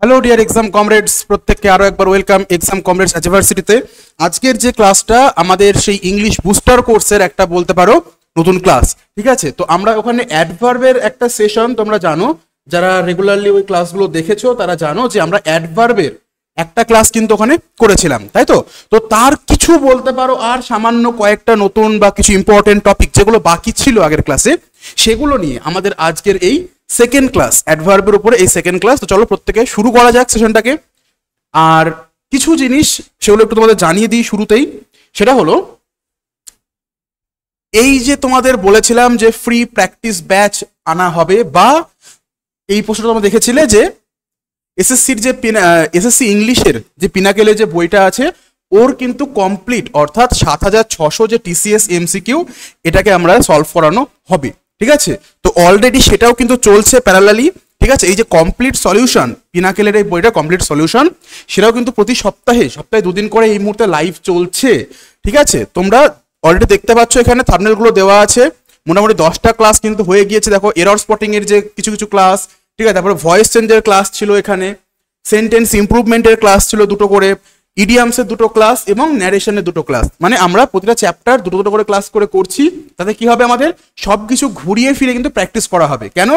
Hello dear exam comrades, প্রত্যেককে আরো একবার ওয়েলকাম এক্সাম কমরেডস ইউনিভার্সিটিতে। আজকের যে ক্লাসটা আমাদের সেই ইংলিশ বুস্টার কোর্সের একটা বলতে পারো নতুন ক্লাস, ঠিক আছে? তো আমরা ওখানে অ্যাডভার্বের একটা সেশন, তোমরা জানো যারা রেগুলারলি ওই ক্লাসগুলো দেখেছো তারা জানো যে আমরা অ্যাডভার্বের একটা ক্লাস কিন্তু ওখানে করেছিলাম, তাই তো? তো তার কিছু বলতে পারো আর সামান্য কয়েকটা নতুন বা কিছু ইম্পর্টেন্ট টপিক যেগুলো বাকি ছিল আগের ক্লাসে, সেগুলো নিয়ে আমাদের আজকের এই সেকেন্ড ক্লাস, অ্যাডভার্বের উপরে এই সেকেন্ড ক্লাস। তো চলো প্রত্যেকে শুরু করা যাক সেশনটাকে। আর কিছু জিনিস সেগুলো একটু তোমাদের জানিয়ে দিই শুরুতেই। সেটা হলো এই যে তোমাদের বলেছিলাম যে ফ্রি প্র্যাকটিস ব্যাচ আনা হবে, বা এই প্রশ্নটা তোমরা দেখেছিলে যে এসএসসির যে এসএসসি ইংলিশের যে পিনাকেলের যে বইটা আছে ওর কিন্তু কমপ্লিট, অর্থাৎ ৭৬০০ যে টিসিএস এমসিকিউ, এটাকে আমরা সলভ করানো হবে, ঠিক আছে? তো অলরেডি সেটাও কিন্তু চলছে প্যারালালি, ঠিক আছে? এই যে কমপ্লিট সলিউশন, পিনাকেলের এই বইটা কমপ্লিট সলিউশন, সেটাও কিন্তু প্রতি সপ্তাহে 2 দিন করে এই মুহূর্তে লাইভ চলছে, ঠিক আছে? তোমরা অলরেডি দেখতে পাচ্ছ এখানে থাম্বনেলগুলো দেওয়া আছে। মোটামুটি 10টা ক্লাস কিন্তু হয়ে গিয়েছে। দেখো এরর স্পটিং এর যে কিছু কিছু ক্লাস, ঠিক আছে? তারপরে ভয়েস চেঞ্জের ক্লাস ছিল, এখানে সেন্টেন্স ইমপ্রুভমেন্টের ক্লাস ছিল 2টো করে, ইডিয়ামসের 2টো ক্লাস এবং ন্যারেশনের 2টো ক্লাস। মানে আমরা প্রতিটা চ্যাপ্টার 2টো করে ক্লাস করে করছি। তাতে কি হবে, আমাদের সবকিছু ঘুরিয়ে ফিরে কিন্তু প্র্যাকটিস করা হবে। কেন?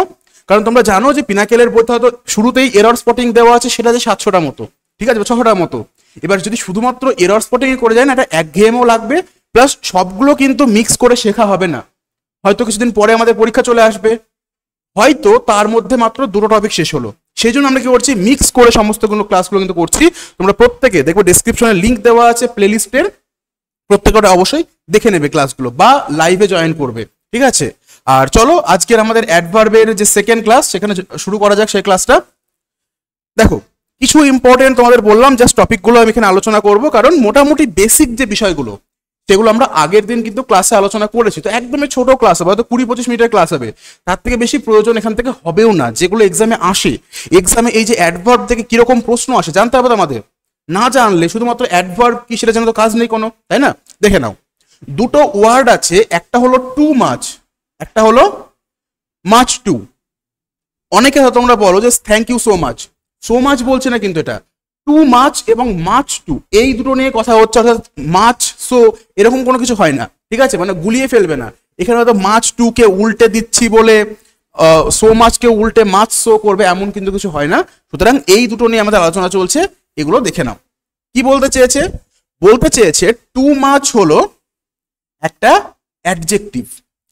কারণ তোমরা জানো যে পিনাকেলের বইতে হয়তো শুরুতেই এরর স্পটিং দেওয়া আছে, সেটা যে 700টা মতো, ঠিক আছে, 600টার মতো। এবার যদি শুধুমাত্র এরর স্পটিং করে যায় না, এটা একঘেয়েমও লাগবে, প্লাস সবগুলো কিন্তু মিক্স করে শেখা হবে না। হয়তো কিছুদিন পরে আমাদের পরীক্ষা চলে আসবে, হয়তো তার মধ্যে মাত্র 2টো টপিক শেষ হলো, সেই জন্য আমরা কি করছি, মিক্স করে সমস্ত ক্লাসগুলো কিন্তু করছি। তোমরা প্রত্যেকে দেখো ডেসক্রিপশনে লিঙ্ক দেওয়া আছে প্লেলিস্টের, প্রত্যেকটা অবশ্যই দেখে নেবে ক্লাসগুলো বা লাইভে জয়েন করবে, ঠিক আছে? আর চলো আজকের আমাদের অ্যাডভার্বের যে সেকেন্ড ক্লাস, সেখানে শুরু করা যাক সেই ক্লাসটা। দেখো কিছু ইম্পর্টেন্ট তোমাদের বললাম, জাস্ট টপিকগুলো আমি এখানে আলোচনা করব, কারণ মোটামুটি বেসিক যে বিষয়গুলো সেগুলো আমরা আগের দিন কিন্তু ক্লাসে আলোচনা করেছি। তো একদমই ছোট ক্লাস হবে, হয়তো 20-25 মিনিটের ক্লাস হবে, তার থেকে বেশি প্রয়োজন এখান থেকে হবেও না। যেগুলো এক্সামে আসে, এক্সামে এই যে অ্যাডভার্ব থেকে কিরকম প্রশ্ন আসে জানতে হবে আমাদের। না জানলে শুধুমাত্র অ্যাডভার্ব কি সেটা জানা তো কাজ নেই কোনো, তাই না? দেখে নাও, 2টো ওয়ার্ড আছে, একটা হলো টু মাচ, একটা হলো মাচ টু। অনেকে হয়তো তোমরা বলো যে thank you so much, so much বলছে না কিন্তু, এটা টু মাচ এবং মাচ টু, এই দুটো নিয়ে কথা হচ্ছে। অর্থাৎ মাচ সো এরকম কোনো কিছু হয় না, ঠিক আছে? মানে গুলিয়ে ফেলবে না। এখানে হয়তো মাচ টু কে উল্টে দিচ্ছি বলে সো মাচ কে উল্টে মাচ সো করবে, এমন কিন্তু কিছু হয় না। সুতরাং এই দুটো নিয়ে আমাদের আলোচনা চলছে, এগুলো দেখে নাও। কি বলতে চেয়েছে? বলতে চেয়েছে টু মাচ হলো একটা অ্যাডজেক্টিভ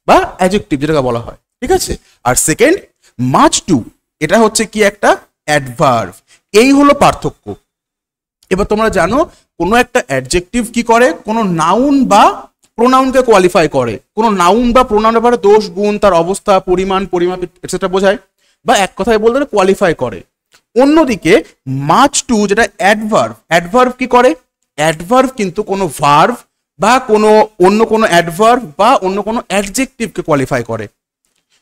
বা অ্যাডজেক্টিভ যেটাকে বলা হয়, ঠিক আছে? আর সেকেন্ড মাচ টু, এটা হচ্ছে কি একটা অ্যাডভার্ব। এই হলো পার্থক্য। এবার তোমরা জানো কোনো একটা অ্যাডজেক্টিভ কি করে, কোনো নাউন বা প্রোনাউনকে কোয়ালিফাই করে। কোনো নাউন বা প্রোনাউনের ব্যাপারে দোষ গুণ, তার অবস্থা, পরিমাণ, পরিমাপ এটসেট্রা বোঝায়, বা এক কথায় বলতে কোয়ালিফাই করে। অন্যদিকে মাচ টু যেটা অ্যাডভার্ব, অ্যাডভার্ব কি করে? অ্যাডভার্ব কিন্তু কোনো ভার্ব বা কোনো অন্য কোনো অ্যাডভার্ব বা অন্য কোনো অ্যাডজেক্টিভকে কোয়ালিফাই করে।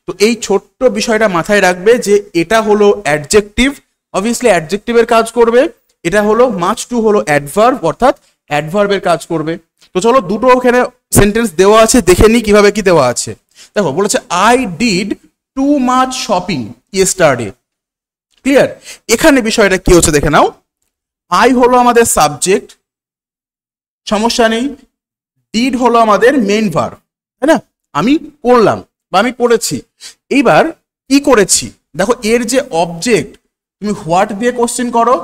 তো এই ছোট্ট বিষয়টা মাথায় রাখবে যে এটা হলো অ্যাডজেক্টিভ, অবভিয়াসলি অ্যাডজেক্টিভের কাজ করবে। এটা হলো মাচ টু হলো অ্যাডভার্ব, অর্থাৎ অ্যাডভার্বের কাজ করবে। তো চলো দুটো এখানে সেন্টেন্স দেওয়া আছে, দেখে নি কিভাবে কি দেওয়া আছে। দেখো বলেছে I did too much shopping yesterday. Clear? এখানে বিষয়টা কি হচ্ছে দেখে নাও। আই হলো আমাদের সাবজেক্ট, সমস্যা নেই। ডিড হলো আমাদের মেইন ভার্ব, তাই না? আমি করলাম বা আমি করেছি। এইবার কি করেছি, দেখো এর যে অবজেক্ট, তুমি হোয়াট দিয়ে কোশ্চেন করো,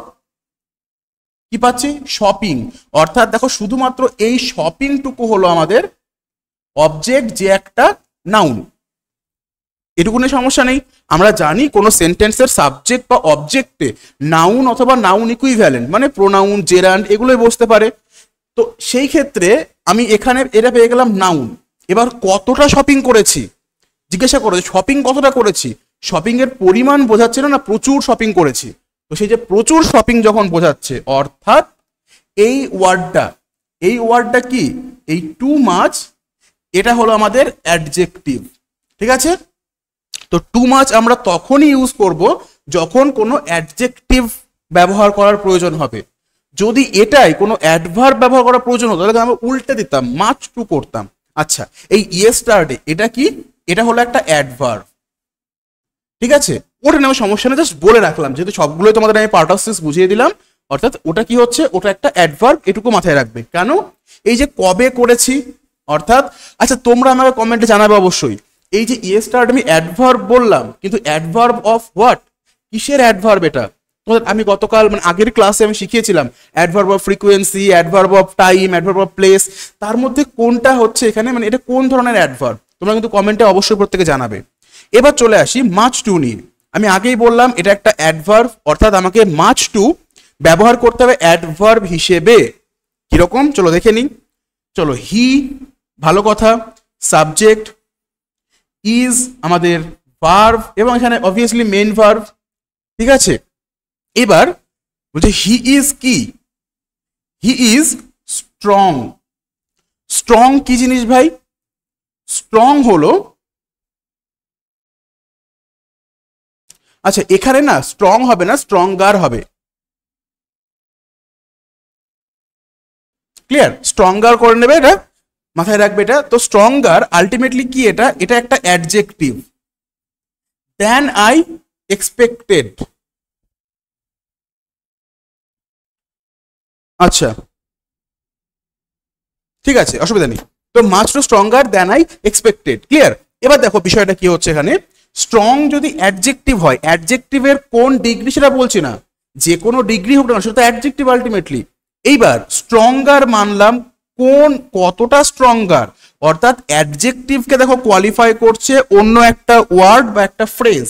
কি পাচ্ছি? শপিং। অর্থাৎ দেখো শুধুমাত্র এই শপিং টুকু হলো আমাদের অবজেক্ট, যে একটা নাউন। এটুকু নিয়ে সমস্যা নেই। আমরা জানি কোনো সেন্টেন্সের সাবজেক্ট বা অবজেক্টে নাউন অথবা নাউন ইকুইভ্যালেন্ট, মানে প্রোনাউন, জেরান্ড এগুলোই বসতে পারে। তো সেই ক্ষেত্রে আমি এখানে এটা পেয়ে গেলাম নাউন। এবার কতটা শপিং করেছি জিজ্ঞাসা করো, শপিং কতটা করেছি, শপিং এর পরিমাণ বোঝাচ্ছে না, প্রচুর শপিং করেছি। তো সেই যে প্রচুর শপিং যখন বোঝাচ্ছে, অর্থাৎ এই ওয়ার্ডটা কি, এই টু মাচ, এটা হলো আমাদের অ্যাডজেক্টিভ, ঠিক আছে? তো টু মাচ আমরা তখনই ইউজ করব যখন কোনো অ্যাডজেক্টিভ ব্যবহার করার প্রয়োজন হবে। যদি এটাই কোনো অ্যাডভার্ব ব্যবহার করার প্রয়োজন হতো তাহলে আমরা উল্টে দিতাম, মাচ টু করতাম। আচ্ছা, এই ইয়েস্টারডে এটা কি? এটা হলো একটা অ্যাডভার্ব, ঠিক আছে? ওটা নিয়ে সমস্যা নেই, জাস্ট বলে রাখলাম, যেহেতু সবগুলোই তোমাদের আমি পার্ট অফ স্পিচ বুঝিয়ে দিলাম। অর্থাৎ ওটা কি হচ্ছে, ওটা একটা অ্যাডভার্ব, এটুকু মাথায় রাখবে। কেন? এই যে কবে করেছি, অর্থাৎ আচ্ছা তোমরা আমাকে কমেন্টে জানাবে অবশ্যই, এই যে ইয়ে স্টার্ট আমি অ্যাডভার্ব বললাম, কিন্তু অ্যাডভার্ব অফ হোয়াট, কিসের অ্যাডভার্ব এটা? আমি গতকাল মানে আগের ক্লাসে আমি শিখিয়েছিলাম adverb of frequency, adverb of time, adverb of place, তার মধ্যে কোনটা হচ্ছে এখানে, মানে এটা কোন ধরনের অ্যাডভার্ব, তোমরা কিন্তু কমেন্টে অবশ্যই প্রত্যেকে জানাবে। এবার চলে আসি মাচ টু নিয়ে। আমি আগেই বললাম এটা একটা অ্যাডভার্ব, অর্থাৎ আমাকে মাচ টু ব্যবহার করতে হবে অ্যাডভার্ব হিসেবে। কিরকম চলো দেখে নিই। চলো, হি ভালো কথা, সাবজেক্ট, ইজ আমাদের ভার্ব, এবং এখানে অবভিয়াসলি মেইন ভার্ব, ঠিক আছে। এবার বলছে হি ইজ কি, হি ইজ স্ট্রং। স্ট্রং কি জিনিস ভাই? স্ট্রং হলো, আচ্ছা এখানে না স্ট্রং হবে না, স্ট্রঙ্গার হবে। ক্লিয়ার? স্ট্রঙ্গার করে নেবে, এটা মাথায় রাখবে এটা। তো স্ট্রঙ্গার আলটিমেটলি কি, এটা এটা একটা অ্যাডজেক্টিভ। Than I expected. আচ্ছা ঠিক আছে, অসুবিধা নেই। তো much too stronger than I expected. Clear? এবার দেখো বিষয়টা কি হচ্ছে এখানে, স্ট্রং যদি অ্যাডজেক্টিভ হয়, অ্যাডজেক্টিভের কোন ডিগ্রি সেটা বলছি না, যে কোনো ডিগ্রি হোক না সেটা তো অ্যাডজেক্টিভ আলটিমেটলি। এইবার স্ট্রঙ্গার মানলাম, কোন কতটা স্ট্রঙ্গার, অর্থাৎ অ্যাডজেক্টিভকে দেখো কোয়ালিফাই করছে অন্য একটা ওয়ার্ড বা একটা ফ্রেজ।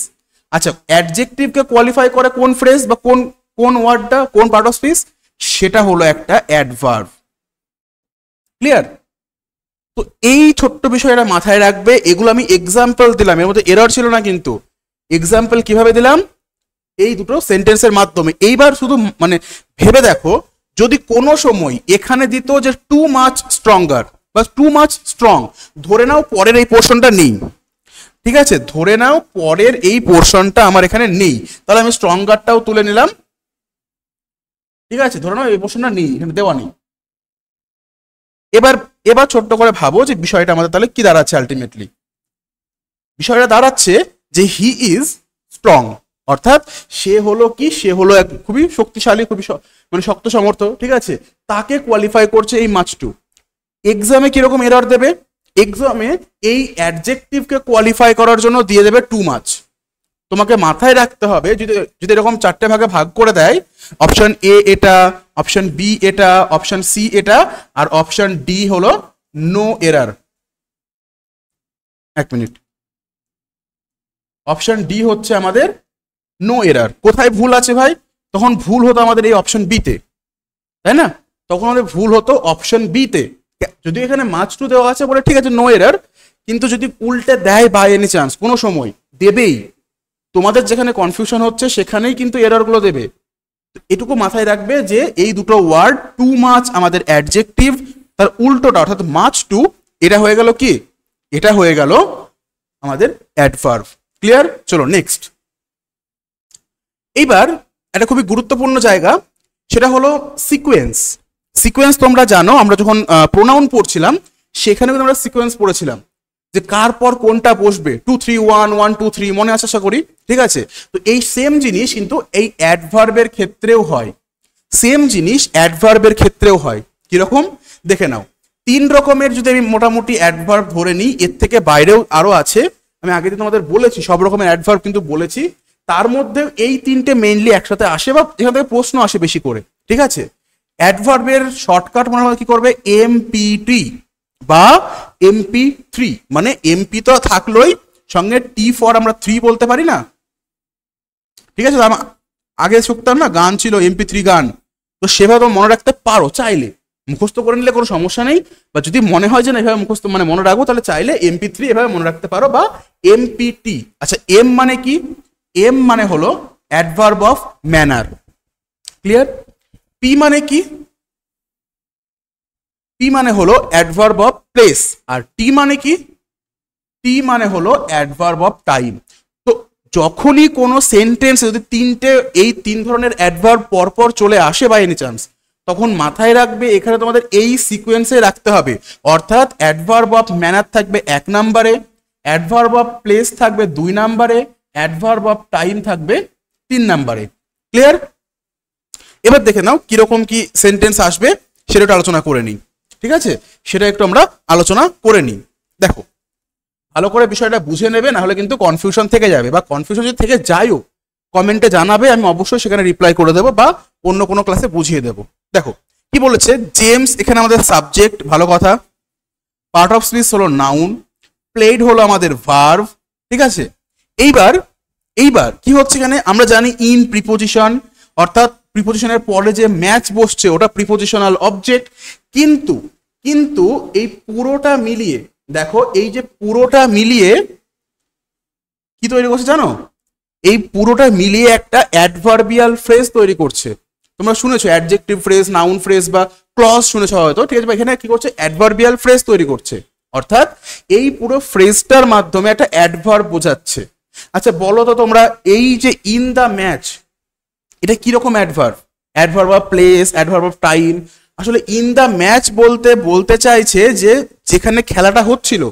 আচ্ছা অ্যাডজেক্টিভকে কোয়ালিফাই করে কোন ফ্রেজ বা কোন কোন ওয়ার্ডটা, কোন পার্ট অফ স্পিচ, সেটা হলো একটা অ্যাডভার্ব। ক্লিয়ার? তো এই ছোট্ট বিষয়টা মাথায় রাখবে। এগুলো আমি এক্সাম্পল দিলাম, এর মধ্যে এরর ছিল না কিন্তু। এক্সাম্পল কিভাবে দিলাম? এই দুটো সেন্টেন্সের মাধ্যমে। এইবার শুধু মানে ভেবে দেখো, যদি কোনো সময় এখানে দিত যে টু মাচ স্ট্রঙ্গার বা টু মাচ স্ট্রং, ধরে নাও পরের এই পোর্শনটা নেই, ঠিক আছে, ধরে নাও পরের এই পোর্শনটা আমার এখানে নেই, তাহলে আমি স্ট্রঙ্গারটাও তুলে নিলাম। ঠিক আছে, ধরে নাও এই পোর্শনটা নেই, এখানে দেওয়া নেই। এবার এবার ছোট্ট করে ভাবো যে বিষয়টা আমাদের তাহলে কি দাঁড়াচ্ছে, আলটিমেটলি বিষয়টা দাঁড়াচ্ছে যে হি ইজ স্ট্রং, অর্থাৎ সে হলো কি, সে হলো এক খুবই শক্তিশালী, খুবই মানে শক্ত সমর্থ, ঠিক আছে, তাকে কোয়ালিফাই করছে এই মাচ টু। এক্সামে কিরকম এরর দেবে? এক্সামে এই অ্যাডজেক্টিভকে কোয়ালিফাই করার জন্য দিয়ে দেবে টু মাচ। তোমাকে মাথায় রাখতে হবে, যদি যদি এরকম চারটে ভাগে ভাগ করে দেয়, অপশন এ এটা, অপশন বি এটা, অপশন সি এটা, আর অপশন ডি হলো নো এরার। এক মিনিট, অপশন ডি হচ্ছে আমাদের নো এরার। কোথায় ভুল আছে ভাই? তখন ভুল হতো আমাদের এই অপশন বিতে, তাই না? তখন আমাদের ভুল হতো অপশন বিতে। যদি এখানে মাচ টু দেওয়া আছে বলে ঠিক আছে নো এরার, কিন্তু যদি উল্টে দেয় বাই এনি চান্স, কোনো সময় দেবেই, তোমাদের যেখানে কনফিউশন হচ্ছে সেখানেই কিন্তু এররগুলো দেবে। এটুকু মাথায় রাখবে যে এই দুটো ওয়ার্ড, টু মাচ আমাদের অ্যাডজেক্টিভ, তার উল্টোটা অর্থাৎ মাচ টু, এটা হয়ে গেল কি, এটা হয়ে গেল আমাদের অ্যাডভার্ব। ক্লিয়ার? চলো নেক্সট। এইবার একটা খুবই গুরুত্বপূর্ণ জায়গা, সেটা হলো সিকোয়েন্স। সিকোয়েন্স তোমরা জানো, আমরা যখন প্রোনাউন পড়ছিলাম সেখানে কিন্তু আমরা সিকোয়েন্স পড়েছিলাম, যে কার পর কোনটা বসবে, 2 3 1 1 2 3, মনে আছে আশা করি, ঠিক আছে। তো এই সেম জিনিস কিন্তু এই অ্যাডভার্বের ক্ষেত্রেও হয়, সেম জিনিস অ্যাডভার্বের ক্ষেত্রেও হয়। কিরকম দেখে নাও, তিন রকমের যদি আমি মোটামুটি অ্যাডভার্ব ধরে নিই, এর থেকে বাইরেও আরো আছে, আমি আগে দিন তোমাদের বলেছি সব রকমের অ্যাডভার্ব কিন্তু বলেছি, তার মধ্যে এই তিনটে মেইনলি একসাথে আসে বা এখান থেকে প্রশ্ন আসে বেশি করে, ঠিক আছে। অ্যাডভার্বের শর্টকাট মনে হয় কি করবে, এমপিটি বা এমপি থ্রি, মানে এমপি তো থাকলোই, সঙ্গে টি ফর আমরা থ্রি বলতে পারি না, ঠিক আছে। আগে শুনতাম না গান ছিল এমপি থ্রি গান, তো সেভাবে তো মনে রাখতে পারো চাইলে, মুখস্থ করে নিলে কোনো সমস্যা নেই, বা যদি মনে হয় যে না এভাবে মুখস্থ মানে মনে রাখবো, তাহলে চাইলে এমপি থ্রি এভাবে মনে রাখতে পারো, বা এমপিটি। আচ্ছা এম মানে কি? এম মানে হলো adverb of manner. Clear? P মানে কি? পি মানে হলো অ্যাডভার্ব অফ প্লেস। আর টি মানে কি? টি মানে হলো অ্যাডভার্ব অফ টাইম। তো যখনই কোনো সেন্টেন্সে যদি এই তিন ধরনের অ্যাডভার্ব পরপর চলে আসে বাই এনি চান্স, তখন মাথায় রাখবে এখানে তোমাদের এই সিকোয়েন্সে রাখতে হবে, অর্থাৎ অ্যাডভার্ব অফ ম্যানার থাকবে 1 নম্বরে, অ্যাডভার্ব অফ প্লেস থাকবে 2 নম্বরে, অ্যাডভার্ব অফ টাইম থাকবে 3 নাম্বারে। ক্লিয়ার? এবার দেখে নাও কিরকম কি সেন্টেন্স আসবে সেটা একটু আলোচনা করে নিই। ঠিক আছে, সেটা একটু আমরা আলোচনা করে নিই। দেখো, ভালো করে বিষয়টা বুঝে নেবে, না হলে কিন্তু কনফিউশন থেকে যাবে, বা কনফিউশন যদি থেকে যায়ও কমেন্টে জানাবে, আমি অবশ্যই সেখানে রিপ্লাই করে দেবো বা অন্য কোনো ক্লাসে বুঝিয়ে দেবো। দেখো কি বলেছে, জেমস এখানে আমাদের সাবজেক্ট, ভালো কথা। পার্ট অফ স্পিচ হলো নাউন, প্লেড হলো আমাদের ভার্ব। ঠিক আছে, এইবার এইবার কি হচ্ছে এখানে, আমরা জানি ইন প্রিপোজিশন, অর্থাৎ প্রিপোজিশনের পরে যে ম্যাচ বসছে ওটা প্রিপোজিশনাল অবজেক্ট। কিন্তু কিন্তু এই পুরোটা মিলিয়ে দেখো, এই যে পুরোটা মিলিয়ে কি তৈরি করছে জানো, এই পুরোটা মিলিয়ে একটা অ্যাডভার্বিয়াল ফ্রেজ তৈরি করছে। তোমরা শুনেছো অ্যাডজেক্টিভ ফ্রেজ, নাউন ফ্রেজ বা ক্লজ শুনেছো হয়তো, ঠিক আছে, এখানে কি করছে, অ্যাডভার্বিয়াল ফ্রেজ তৈরি করছে, অর্থাৎ এই পুরো ফ্রেজটার মাধ্যমে একটা অ্যাডভার্ব বোঝাচ্ছে। আচ্ছা বলো তো তোমরা, এই যে ইন দ্য ম্যাচ, এটা কিরকম adverb? Adverb of place, adverb of time. আসলে ইন দ্য ম্যাচ বলতে বলতে চাইছে যে যেখানে খেলাটা হচ্ছিল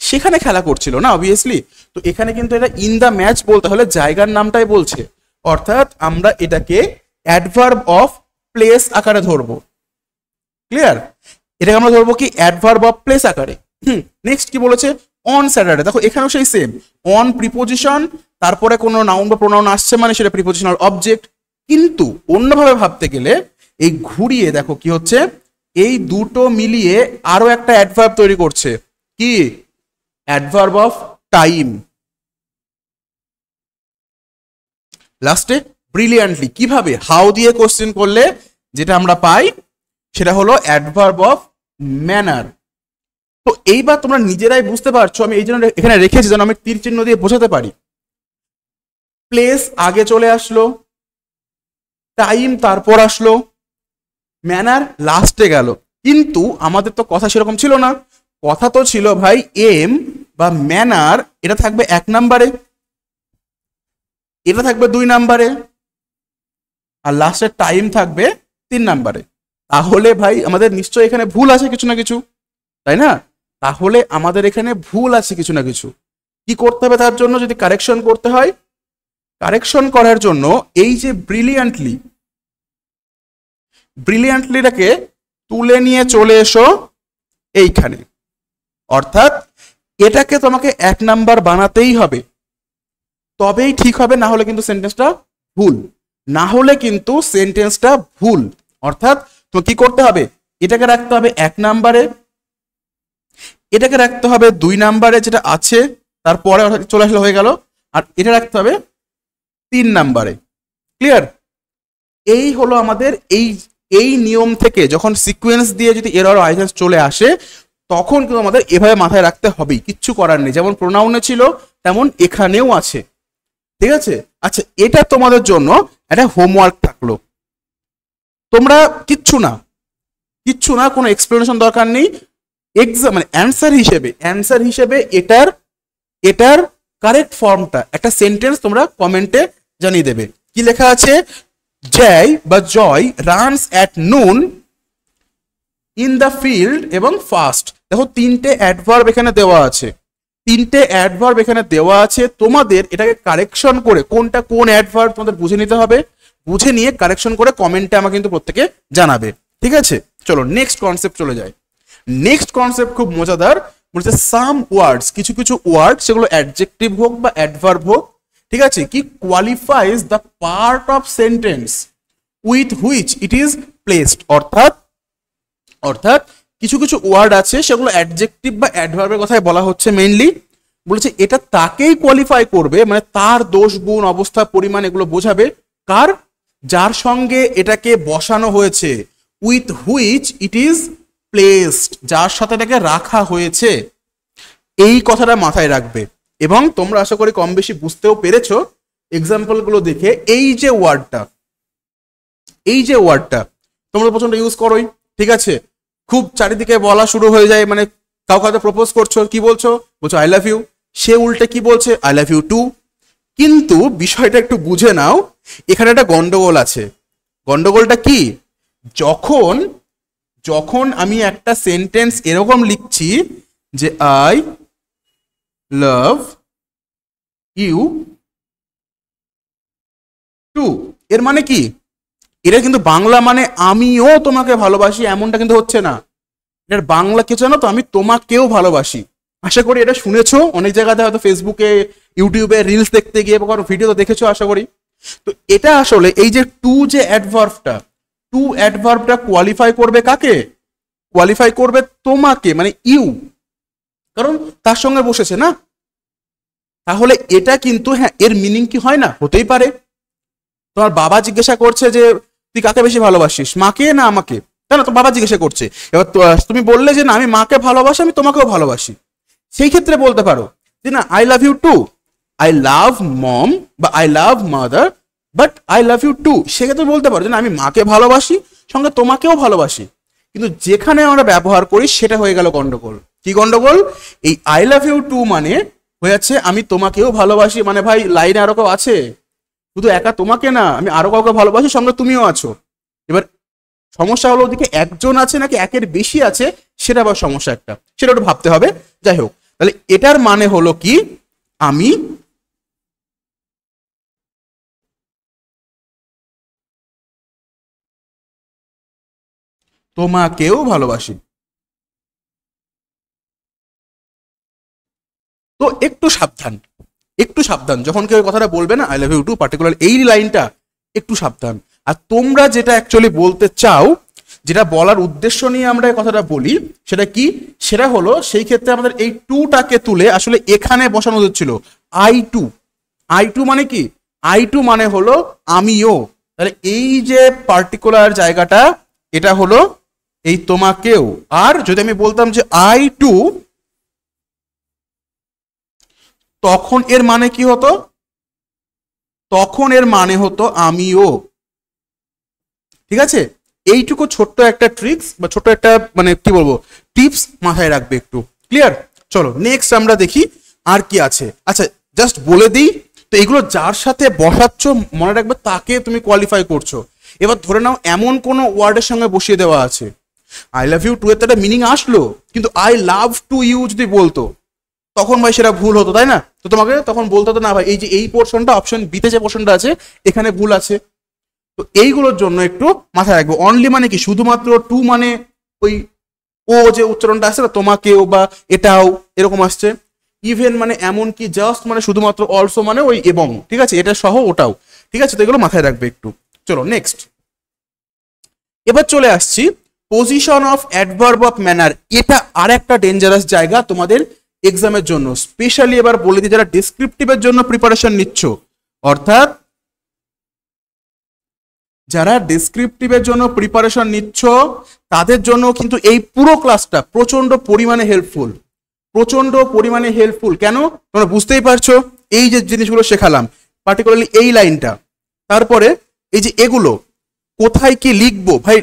সেখানে খেলা করছিল না, অবভিয়াসলি। তো এখানে কিন্তু এটা ইন দ্য ম্যাচ বলতে হলে জায়গার নামটাই বলছে, অর্থাৎ আমরা এটাকে অ্যাডভার্ব অফ প্লেস আকারে ধরবো। ক্লিয়ার? এটাকে আমরা ধরবো কি, অ্যাডভার্ব অফ প্লেস আকারে। নেক্সট কি বলেছে, অন স্যাটারডে। দেখো এখানেও সেই সেম, অন প্রিপোজিশন, তারপরে কোনো নাউন বা প্রোনাউন আসছে মানে সেটা প্রিপোজিশনাল অবজেক্ট। কিন্তু অন্যভাবে ভাবতে গেলে এই ঘুরিয়ে দেখো কি হচ্ছে, এই দুটো মিলিয়ে আরো একটা অ্যাডভার্ব তৈরি করছে, কি, অ্যাডভার্ব অফ টাইম। লাস্টে ব্রিলিয়ান্টলি, কিভাবে, হাউ দিয়ে কোশ্চেন করলে যেটা আমরা পাই সেটা হলো অ্যাডভার্ব অফ ম্যানার। তো এইবার তোমরা নিজেরাই বুঝতে পারছো, আমি এই জন্য এখানে রেখেছি যেন আমি তীর চিহ্ন দিয়ে বোঝাতে পারি। প্লেস আগে চলে আসলো, টাইম তারপর আসলো, ম্যানার লাস্টে গেল। কিন্তু আমাদের তো কথা সেরকম ছিল না, কথা তো ছিল ভাই এম বা ম্যানার এটা থাকবে 1 নাম্বারে, এটা থাকবে 2 নাম্বারে, আর লাস্টের টাইম থাকবে 3 নাম্বারে। তাহলে ভাই আমাদের নিশ্চয়ই এখানে ভুল আছে কিছু না কিছু, তাই না? তাহলে আমাদের এখানে ভুল আছে কিছু না কিছু। কি করতে হবে তার জন্য, যদি কারেকশন করতে হয়, কারেকশন করার জন্য এই যে ব্রিলিয়ান্টলিটাকে তুলে নিয়ে চলে এসো এইখানে, অর্থাৎ এটাকে তোমাকে 1 নাম্বার বানাতেই হবে, তবেই ঠিক হবে, না হলে কিন্তু সেন্টেন্সটা ভুল। না হলে কিন্তু সেন্টেন্সটা ভুল, অর্থাৎ তো কি করতে হবে, এটাকে রাখতে হবে 1 নাম্বারে, এটাকে রাখতে হবে 2 নাম্বারে যেটা আছে, তারপরে চলে আসলে হয়ে গেল, আর এটা রাখতে হবে 3 নাম্বারে। ক্লিয়ার? এই হলো আমাদের এই নিয়ম থেকে যখন সিকোয়েন্স দিয়ে যদি এরর আইটেন্স চলে আসে তখন কিন্তু আমাদের এভাবে মাথায় রাখতে হবেই, কিচ্ছু করার নেই। যেমন প্রোনাউনে ছিল তেমন এখানেও আছে। ঠিক আছে? আচ্ছা, এটা তোমাদের জন্য একটা হোমওয়ার্ক থাকলো। তোমরা কিচ্ছু না, কোনো এক্সপ্লেনেশন দরকার নেই। এক্সাম মানে অ্যান্সার হিসেবে এটার কারেক্ট ফর্মটা একটা সেন্টেন্স তোমরা কমেন্টে জানিয়ে দেবে। কি লেখা আছে, Joy runs at noon in the field এবং ফাস্ট। দেখো তিনটে অ্যাডভার্ব এখানে দেওয়া আছে, তোমাদের এটাকে কারেকশন করে কোনটা কোন অ্যাডভার্ব তোমাদের বুঝে নিতে হবে, বুঝে নিয়ে কারেকশন করে কমেন্টে আমাকে কিন্তু প্রত্যেকে জানাবে। ঠিক আছে, চলো নেক্সট কনসেপ্ট চলে যায়। নেক্সট কনসেপ্ট খুব মজাদার, বলছে সাম ওয়ার্ডস, কিছু ওয়ার্ড সেগুলো অ্যাডজেক্টিভ হোক বা অ্যাডভার্ব হোক, ঠিক আছে, কি qualifies the part of sentence with which it is placed. অর্থাৎ কিছু ওয়ার্ড আছে সেগুলো অ্যাডজেক্টিভ বা অ্যাডভার্বের কথাই বলা হচ্ছে মেইনলি। বলেছে এটা তাকেই কোয়ালিফাই করবে, মানে তার দোষ গুণ অবস্থা পরিমাণ এগুলো বোঝাবে, কার, যার সঙ্গে এটাকে বসানো হয়েছে, with which it is placed, যার সাথে এটাকে রাখা হয়েছে। এই কথাটা মাথায় রাখবে, এবং তোমরা আশা করি কম বেশি বুঝতেও পেরেছো এক্সাম্পল গুলো দেখে। এই যে ওয়ার্ডটা তোমরা প্রচন্ড ইউজ করোই, ঠিক আছে, খুব চারিদিকে বলা শুরু হয়ে যায়, মানে কাউকে প্রপোজ করছো, কি বলছো আই লাভ ইউ, সে উল্টে কি বলছে আই লাভ ইউ টু। কিন্তু বিষয়টা একটু বুঝে নাও, এখানে একটা গন্ডগোল আছে। গন্ডগোলটা কি, যখন আমি একটা সেন্টেন্স এরকম লিখছি যে আই লাভ ইউ, টু, এর মানে কি, এটা কিন্তু বাংলা মানে আমিও তোমাকে ভালোবাসি এমনটা কিন্তু হচ্ছে না। এটার বাংলা কিছু জানো তো, আমি তোমাকেও ভালোবাসি। আশা করি এটা শুনেছো অনেক জায়গাতে, হয়তো ফেসবুকে, ইউটিউবে রিলস দেখতে গিয়ে বা ভিডিও তো দেখেছো আশা করি। তো এটা আসলে এই যে টু যে অ্যাডভার্বটা, টু অ্যাডভার্বটা কোয়ালিফাই করবে কাকে? কোয়ালিফাই করবে তোমাকে, মানে ইউ, কারণ তার সঙ্গে বসেছে না। তাহলে এটা কিন্তু, হ্যাঁ, এর মিনিং কি হয় না, হতেই পারে তোমার বাবা জিজ্ঞাসা করছে যে তুই কাকে বেশি ভালোবাসিস, মাকে না আমাকে, তাই না? তো বাবা জিজ্ঞাসা করছে, এবার তুমি বললে যে না আমি মাকে ভালোবাসি, আমি তোমাকেও ভালোবাসি, সেই ক্ষেত্রে বলতে পারো যে না I love you too, I love mom বা I love mother, but I love you too, সেক্ষেত্রে বলতে পারো যে না আমি মাকে ভালোবাসি সঙ্গে তোমাকেও ভালোবাসি। কিন্তু যেখানে আমরা ব্যবহার করি সেটা হয়ে গেল গন্ডগোল। কি গন্ডগোল? এই আই লাভ ইউ টু মানে হয়ে যাচ্ছে আমি তোমাকেও ভালোবাসি, মানে ভাই লাইনে আরো কেউ আছে, শুধু একা তোমাকে না, আমি আরো কাউকে ভালোবাসি সঙ্গে তুমিও আছো। এবার সমস্যা হলো ওদিকে একজন আছে নাকি একের বেশি আছে, সেটা আবার সমস্যা একটা, সেটা একটু ভাবতে হবে। যাই হোক, তাহলে এটার মানে হলো কি, আমি তোমাকেও ভালোবাসি। তো একটু সাবধান, একটু সাবধান যখন কেউ কথাটা বলবে না I love you too, particular এই লাইনটা, একটু সাবধান। আর তোমরা যেটা অ্যাকচুয়ালি বলতে চাও, যেটা বলার উদ্দেশ্য নিয়ে আমরা এই কথাটা বলি, সেটা কি? সেটা হলো সেই ক্ষেত্রে আমাদের এই টুটাকে তুলে আসলে এখানে বসানো হচ্ছিল আই টু। আই টু মানে কি? আই টু মানে হলো আমিও। তাহলে এই যে পার্টিকুলার জায়গাটা, এটা হলো এই তোমাকেও। আর যদি আমি বলতাম যে আই টু, তখন এর মানে কি হতো? তখন এর মানে হতো আমিও। ঠিক আছে, এইটুকু ছোট্ট একটা ট্রিক্স বা ছোট্ট একটা মানে কি বলবো টিপস মাথায় রাখবে একটু। ক্লিয়ার? চলো নেক্সট আমরা দেখি আর কি আছে। আচ্ছা, জাস্ট বলে দিই, তো এগুলো যার সাথে বসাচ্ছ মনে রাখবে তাকে তুমি কোয়ালিফাই করছো। এবার ধরে নাও এমন কোনো ওয়ার্ডের সঙ্গে বসিয়ে দেওয়া আছে, আই লাভ ইউ টু এর একটা মিনিং আসলো, কিন্তু আই লাভ টু ইউ যদি বলতো, তখন ভাই সেটা ভুল হতো, তাই না? তো তোমাকে তখন বলতে হতো না ভাই এই যে এই পোর্শনটা, অপশন বিতে যে পোর্শনটা আছে এখানে ভুল আছে। তো এইগুলোর জন্য একটু মাথায় রাখবো। অনলি মানে কি? শুধুমাত্র টু মানে ওই ও যে উচ্চারণটা আসছে না, তোমাকেও বা এটাও এরকম আসছে। ইভেন মানে এমন কি, জাস্ট মানে শুধুমাত্র, অলসো মানে ওই এবং, ঠিক আছে, এটা সহ ওটাও, ঠিক আছে। তো এগুলো মাথায় রাখবে একটু। চলো নেক্সট, এবার চলে আসছি position of adverb of manner. এটা আর একটা ডেঞ্জারাস জায়গা তোমাদের এক্সামের জন্য, স্পেশালি এবার বলে দিই যারা ডিসক্রিপটিভের জন্য প্রিপারেশন নিচ্ছ, অর্থাৎ যারা ডেসক্রিপটিভের জন্য প্রিপারেশন নিচ্ছ তাদের জন্য কিন্তু এই পুরো ক্লাসটা প্রচন্ড পরিমাণে হেল্পফুল, প্রচন্ড পরিমাণে হেল্পফুল। কেন? তোমরা বুঝতেই পারছো, এই যে জিনিসগুলো শেখালাম, পার্টিকুলারলি এই লাইনটা, তারপরে এই যে এগুলো কোথায় কি লিখবো, ভাই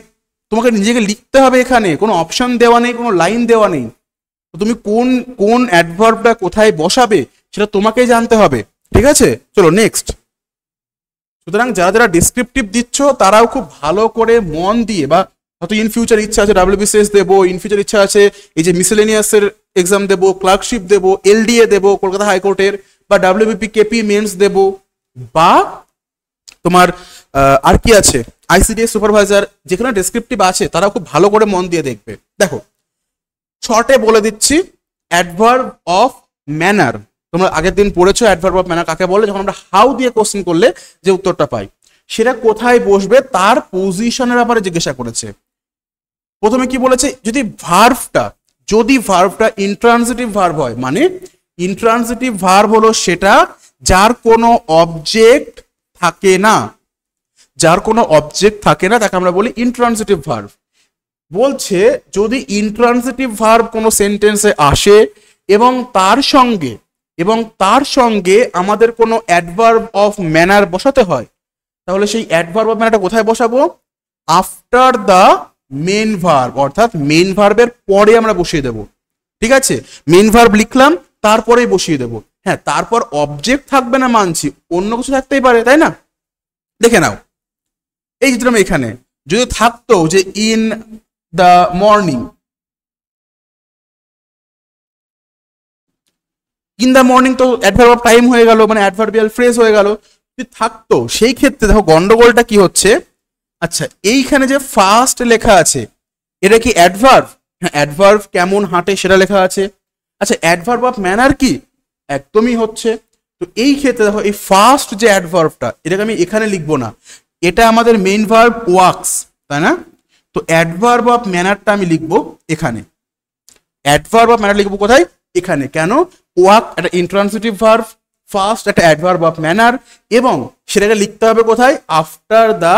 তোমাকে নিজেকে লিখতে হবে, এখানে কোনো অপশন দেওয়া নেই, কোনো লাইন দেওয়া নেই। তো তুমি কোন কোন অ্যাডভার্বটা কোথায় বসাবে সেটা তোমাকেই জানতে হবে, ঠিক আছে। চলো নেক্সট। সুতরাং যারা যারা ডিসক্রিপটিভ দিচ্ছ তারাও খুব ভালো করে মন দিয়ে, বা হয়তো ইন ফিউচার ইচ্ছা আছে ডাব্লিউবিসিএস দেবো, ইন ফিউচার ইচ্ছা আছে এই যে মিসেলেনিয়াসের এক্সাম দেবো, ক্লার্কশিপ দেবো, এলডিএ দেবো কলকাতা হাইকোর্টের, বা ডাব্লিউবিপি কেপি মেন্স দেবো, বা তোমার আর কি আছে আইসিডিএস সুপারভাইজার, যেখানে ডেসক্রিপটিভ আছে তারাও খুব ভালো করে মন দিয়ে দেখবে। দেখো শর্টে বলে দিচ্ছি, অ্যাডভার্ব অফ ম্যানার, তোমরা আগের দিন পড়েছো অ্যাডভার্ব অফ ম্যানার কাকে বলে, যখন আমরা হাউ দিয়ে কোশ্চেন করলে যে উত্তরটা পাই, সেটা কোথায় বসবে তার পজিশনের ব্যাপারে জিজ্ঞাসা করেছে। প্রথমে কি বলেছে, যদি ভার্বটা ইন্ট্রানজিটিভ ভার্ব হয়, মানে ইন্ট্রানজিটিভ ভার্ব হলো সেটা যার কোনো অবজেক্ট থাকে না, যার কোনো অবজেক্ট থাকে না তাকে আমরা বলি ইন্ট্রানজিটিভ ভার্ব। বলছে যদি ইন্ট্রানজিটিভ ভার্ব কোনো সেন্টেন্সে আসে এবং তার সঙ্গে আমাদের কোনো অ্যাডভার্ব অফ ম্যানার বসাতে হয়, তাহলে সেই অ্যাডভার্ব অফ ম্যানারটা কোথায় বসাবো? আফটার দ্য মেন ভার্ব, অর্থাৎ মেন ভার্বের পরে আমরা বসিয়ে দেব। ঠিক আছে, মেন ভার্ব লিখলাম, তারপরেই বসিয়ে দেব। হ্যাঁ, তারপর অবজেক্ট থাকবে না মানছি, অন্য কিছু থাকতেই পারে, তাই না? দেখে নাও, এই যেটা আমি এখানে যদি থাকতো যে in the morning, in the morning তো অ্যাডভার্ব অফ টাইম হয়ে গেল, মানে অ্যাডভার্বিয়াল ফ্রেজ হয়ে গেল। যদি থাকতো সেই ক্ষেত্রে দেখো গন্ডগোলটা কি হচ্ছে। আচ্ছা এইখানে যে ফার্স্ট লেখা আছে এটা কি অ্যাডভার্ব? হ্যাঁ অ্যাডভার্ব কেমন হাঁটে সেটা লেখা আছে। আচ্ছা অ্যাডভার্ব অফ ম্যানার কি? একদমই হচ্ছে। তো এই ক্ষেত্রে দেখো এই ফার্স্ট যে অ্যাডভার্বটা এটাকে আমি এখানে লিখবো না, এটা আমাদের মেইন ভার্ব ওয়ার্কস, তাই না? তো অ্যাডভার্ব অফ ম্যানারটা আমি লিখবো এখানে। অ্যাডভার্ব অফ ম্যানার লিখবো কোথায়? এখানে। কেন? ওয়ার্ক একটা ইন্ট্রান্সিটিভ ভার্ব, ফার্স্ট একটা অ্যাডভার্ব অফ ম্যানার, এবং সেটাকে লিখতে হবে কোথায়? After the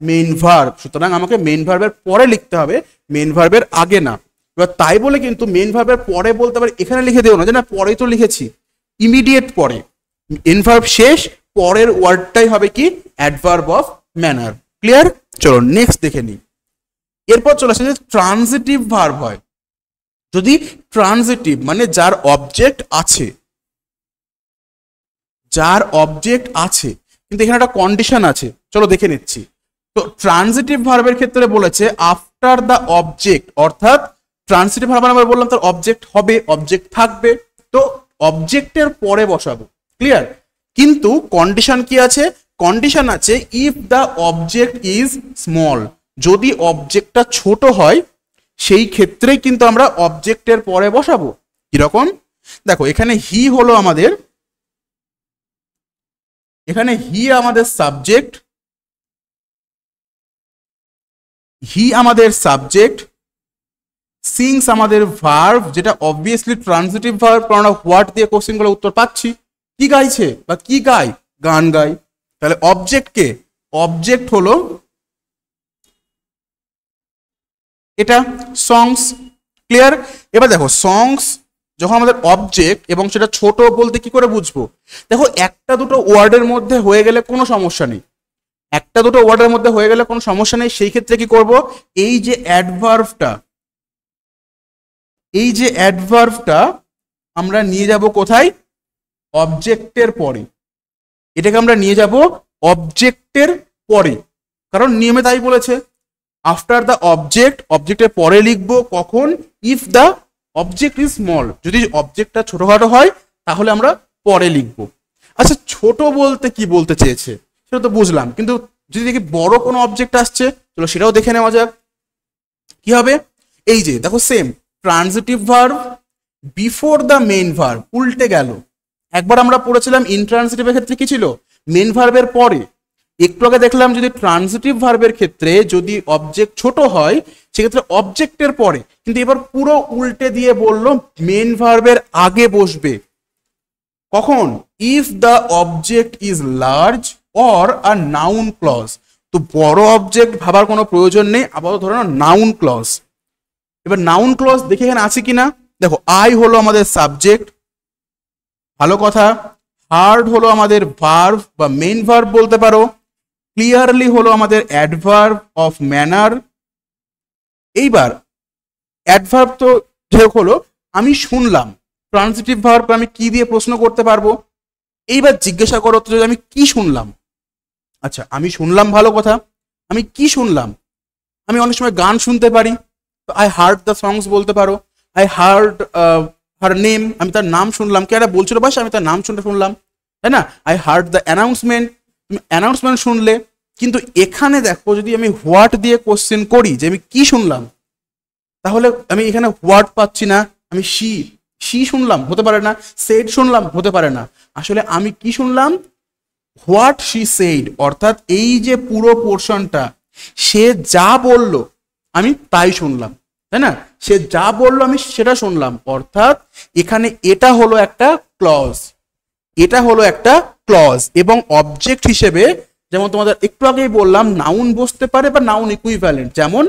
main verb. সুতরাং আমাকে মেইন ভার্বের পরে লিখতে হবে, মেইন ভার্বের আগে না। এবার তাই বলে কিন্তু মেইন ভার্বের পরে বলতে পারি এখানে লিখে দেবো না, যে না পরেই তো লিখেছি, ইমিডিয়েট পরে। মেইন ভার্ব শেষ, পরের ওয়ার্ডটাই হবে কি? Adverb of manner. ক্লিয়ার? চলো নেক্সট দেখে নিই। এরপর চলে আসে যে ট্রানজিটিভ ভার্ব হয়। যদি ট্রানজিটিভ মানে যার অবজেক্ট আছে, যার অবজেক্ট আছে কিন্তু এখানে একটা কন্ডিশন আছে, চলো দেখে নিচ্ছি। তো ট্রানজিটিভ ভার্বের ক্ষেত্রে বলেছে আফটার দ্য অবজেক্ট, অর্থাৎ ট্রানজিটিভ ভার্ব আমরা বললাম তার অবজেক্ট হবে, অবজেক্ট থাকবে, তো অবজেক্টের পরে বসাবো। ক্লিয়ার? কিন্তু কন্ডিশন কি আছে? কন্ডিশন আছে if the object is small, যদি অবজেক্টটা ছোট হয় সেই ক্ষেত্রে কিন্তু আমরা অবজেক্টের পরে বসাবো। কিরকম? দেখো এখানে হি হলো আমাদের, এখানে হি আমাদের সাবজেক্ট, হি আমাদের সাবজেক্ট, সিংস আমাদের ভার্ব, যেটা অবভিয়াসলি ট্রানজিটিভ ভার্ব, কারণ আমরা হোয়াট দিয়ে কোশ্চেন গুলো উত্তর পাচ্ছি। কি গাইছে বা কি গায়? গান গায়। তাহলে অবজেক্ট কে? অবজেক্ট হলো এটা সংস। ক্লিয়ার? এবার দেখো সংস যখন আমাদের অবজেক্ট এবং সেটা ছোট বলতে কি করে বুঝবো? দেখো একটা দুটো ওয়ার্ডের মধ্যে হয়ে গেলে কোনো সমস্যা নেই, একটা দুটো ওয়ার্ডের মধ্যে হয়ে গেলে কোনো সমস্যা নেই। সেই ক্ষেত্রে কি করব? এই যে অ্যাডভার্বটা, এই যে অ্যাডভার্বটা আমরা নিয়ে যাব কোথায়? অবজেক্টের পরে। এটাকে আমরা নিয়ে যাব অবজেক্টের পরে, কারণ নিয়মে তাই বলেছে আফটার দ্য অবজেক্ট, অবজেক্টের পরে লিখবো কখন? If the object is small, যদি অবজেক্টটা ছোটখাটো হয় তাহলে আমরা পরে লিখবো। আচ্ছা ছোট বলতে কি বলতে চেয়েছে সেটা তো বুঝলাম, কিন্তু যদি দেখি বড় কোনো অবজেক্ট আসছে, চলো সেটাও দেখে নেওয়া যাক। কি হবে? এই যে দেখো same transitive verb before the main verb, উল্টে গেল। একবার আমরা পড়েছিলাম ইনট্রানজিটিভের ক্ষেত্রে কি ছিল? মেইন ভার্বের পরে। একটু আগে দেখলাম যদি ট্রানজিটিভ ভার্বের ক্ষেত্রে যদি অবজেক্ট ছোট হয় সেক্ষেত্রে অবজেক্টের পরে, কিন্তু এবার পুরো উল্টে দিয়ে বললো মেইন ভার্বের আগে বসবে। কখন? If the object is large or a noun clause. তো বড় অবজেক্ট ভাবার কোনো প্রয়োজন নেই, আপাতত ধরে নাও নাউন ক্লজ। এবার নাউন ক্লজ দেখে এখানে আছে কিনা। দেখো আই হলো আমাদের সাবজেক্ট, ভালো কথা। হার্ড হলো আমাদের ভার্ব বা মেইন ভার্ব বলতে পারো। ক্লিয়ারলি হলো আমাদের অ্যাডভার্ব অফ ম্যানার। এইবার অ্যাডভার্ব তো ঢেক হলো, আমি শুনলাম। ট্রানজিটিভ ভার্ব আমি কি দিয়ে প্রশ্ন করতে পারবো? এইবার জিজ্ঞাসা করো তো আমি কি শুনলাম। আচ্ছা আমি শুনলাম, ভালো কথা। আমি কি শুনলাম? আমি অনেক সময় গান শুনতে পারি, তো আই হার্ড দ্য সংস বলতে পারো। আই হার্ড হার নেম, আমি তার নাম শুনলাম। কে একটা বলছিল বাস, আমি তার নাম শুনলাম, তাই না? আই হার্ড দ্য অ্যানাউন্সমেন্ট, তুমি অ্যানাউন্সমেন্ট শুনলে। কিন্তু এখানে দেখো যদি আমি হোয়াট দিয়ে কোশ্চেন করি যে আমি কি শুনলাম, তাহলে আমি এখানে হোয়াট পাচ্ছি না। আমি শি শুনলাম, হতে পারে না। সেড শুনলাম, হতে পারে না। আসলে আমি কি শুনলাম? হোয়াট শি সেড, অর্থাৎ এই যে পুরো পোর্শনটা সে যা বলল আমি তাই শুনলাম, তাই না? সে যা বললো আমি সেটা শুনলাম, অর্থাৎ এখানে এটা হলো একটা ক্লজ, এটা হলো একটা ক্লজ। এবং অবজেক্ট হিসেবে যেমন তোমাদের একটু আগেই বললাম নাউন বসতে পারে বা নাউন ইকুইভ্যালেন্ট, যেমন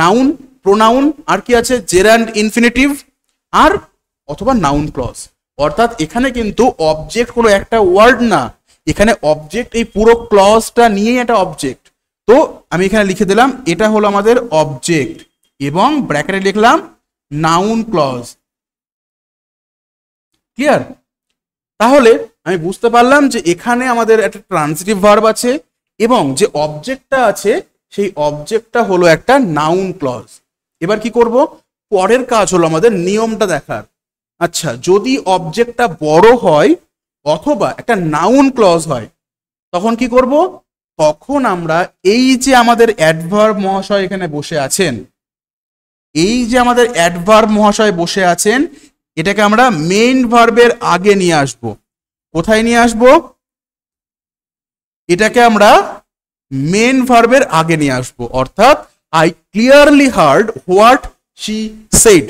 নাউন, প্রোনাউন, আর কি আছে জেরান্ড ইনফিনিটিভ, আর অথবা নাউন ক্লজ। অর্থাৎ এখানে কিন্তু অবজেক্ট কোনো একটা ওয়ার্ড না, এখানে অবজেক্ট এই পুরো ক্লজটা নিয়েই একটা অবজেক্ট। তো আমি এখানে লিখে দিলাম এটা হলো আমাদের অবজেক্ট এবং ব্র্যাকেটে লিখলাম নাউন ক্লজ। ক্লিয়ার? তাহলে আমি বুঝতে পারলাম যে এখানে আমাদের একটা ট্রানজিটিভ ভার্ব আছে এবং যে অবজেক্টটা আছে সেই অবজেক্টটা হলো একটা নাউন ক্লজ। এবার কি করব? পরের কাজ হলো আমাদের নিয়মটা দেখার। আচ্ছা যদি অবজেক্টটা বড় হয় অথবা একটা নাউন ক্লজ হয় তখন কি করব, তখন আমরা এই যে আমাদের অ্যাডভার্ব মহাশয় এখানে বসে আছেন, এই যে আমাদের অ্যাডভার্ব মহাশয় বসে আছেন, এটাকে আমরা মেইন ভার্বের আগে নিয়ে আসব। কোথায় নিয়ে আসব? এটাকে আমরা মেইন ভার্বের আগে নিয়ে আসব, অর্থাৎ I clearly hard what she said.